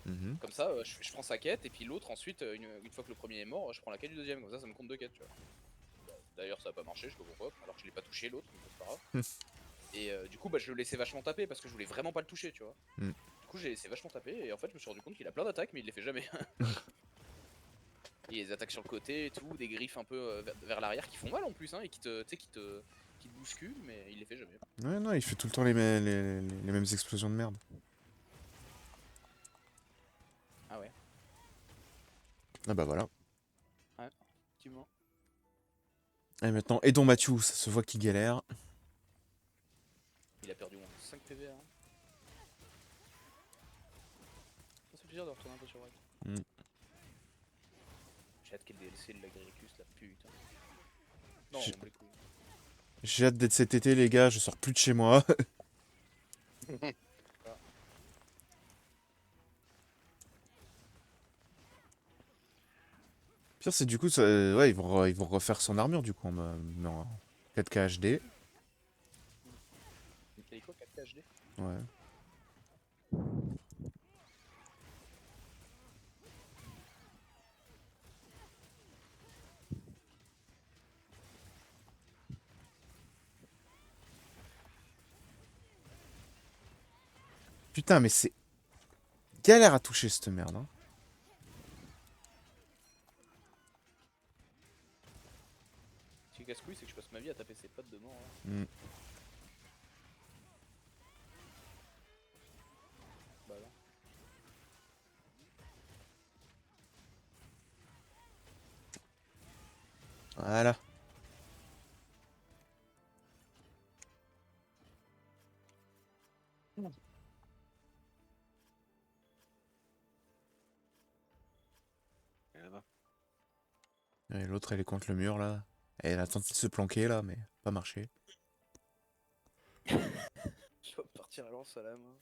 Mhm. Comme ça, je prends sa quête et puis l'autre, ensuite, une fois que le premier est mort, je prends la quête du deuxième. Comme ça me compte 2 quêtes, tu vois. D'ailleurs, ça a pas marché, je sais pas pourquoi, alors que je l'ai pas touché l'autre, mais c'est pas grave. Et du coup, bah, je le laissais vachement taper parce que je voulais vraiment pas le toucher, tu vois. Mm. Du coup, j'ai laissé vachement taper et en fait, je me suis rendu compte qu'il a plein d'attaques, mais il les fait jamais. Et des attaques sur le côté et tout, des griffes un peu vers l'arrière qui font mal en plus, hein, et qui te bousculent, mais il les fait jamais. Ouais, non, il fait tout le temps les mêmes explosions de merde. Ah ouais, Ah bah voilà. effectivement. Et maintenant, aidons Mathieu, ça se voit qu'il galère. Il a perdu moins 5 PV. Hein. Ça fait plaisir de retourner un peu sur Red. Mm. J'ai hâte qu'il DLC de l'Agricus là, putain. Non, J'ai- on me les couilles. J'ai hâte d'être cet été, les gars, je sors plus de chez moi. Pire, c'est du coup, ouais, ils vont refaire son armure, du coup, en 4K HD. T'as dit quoi, 4K HD? Ouais. Putain, mais c'est galère à toucher cette merde, hein. Ce qui est casse-couille, c'est que je passe ma vie à taper ses potes de mort. Hein. Mm. Bah non. Voilà. Et là-bas. Et l'autre, elle est contre le mur, là. Elle a tenté de se planquer, là, mais pas marché. Je dois partir à lance à la main.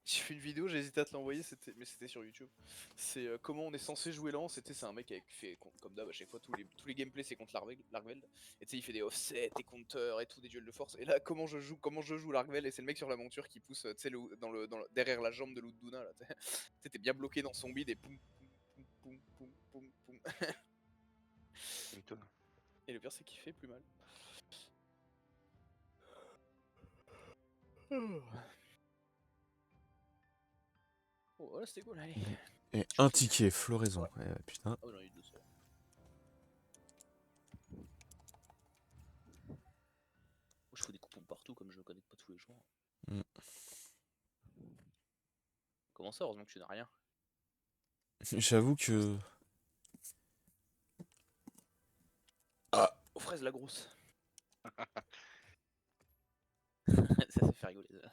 J'ai fait une vidéo, j'ai hésité à te l'envoyer, mais c'était sur YouTube. C'est comment on est censé jouer lance. C'est un mec qui fait comme d'hab à chaque fois tous les gameplays c'est contre Largvel. Et tu sais il fait des offsets, des counters et tout, des duels de force. Et là comment je joue Largvel, et c'est le mec sur la monture qui pousse tu sais derrière la jambe de l'Ouduna là. T'es bien bloqué dans son bide et poum poum poum poum poum poum. Et toi? Et le pire c'est qu'il fait plus mal. Oh voilà c'était cool, allez. Et un ticket, floraison. Ouais, ouais, putain. Oh j'en ai eu 2 seuls. Je fais des coupons partout comme je le connais pas tous les jours. Mm. Comment ça, heureusement que tu n'as rien. J'avoue que... Aux fraises la grosse. Ça fait rigoler ça.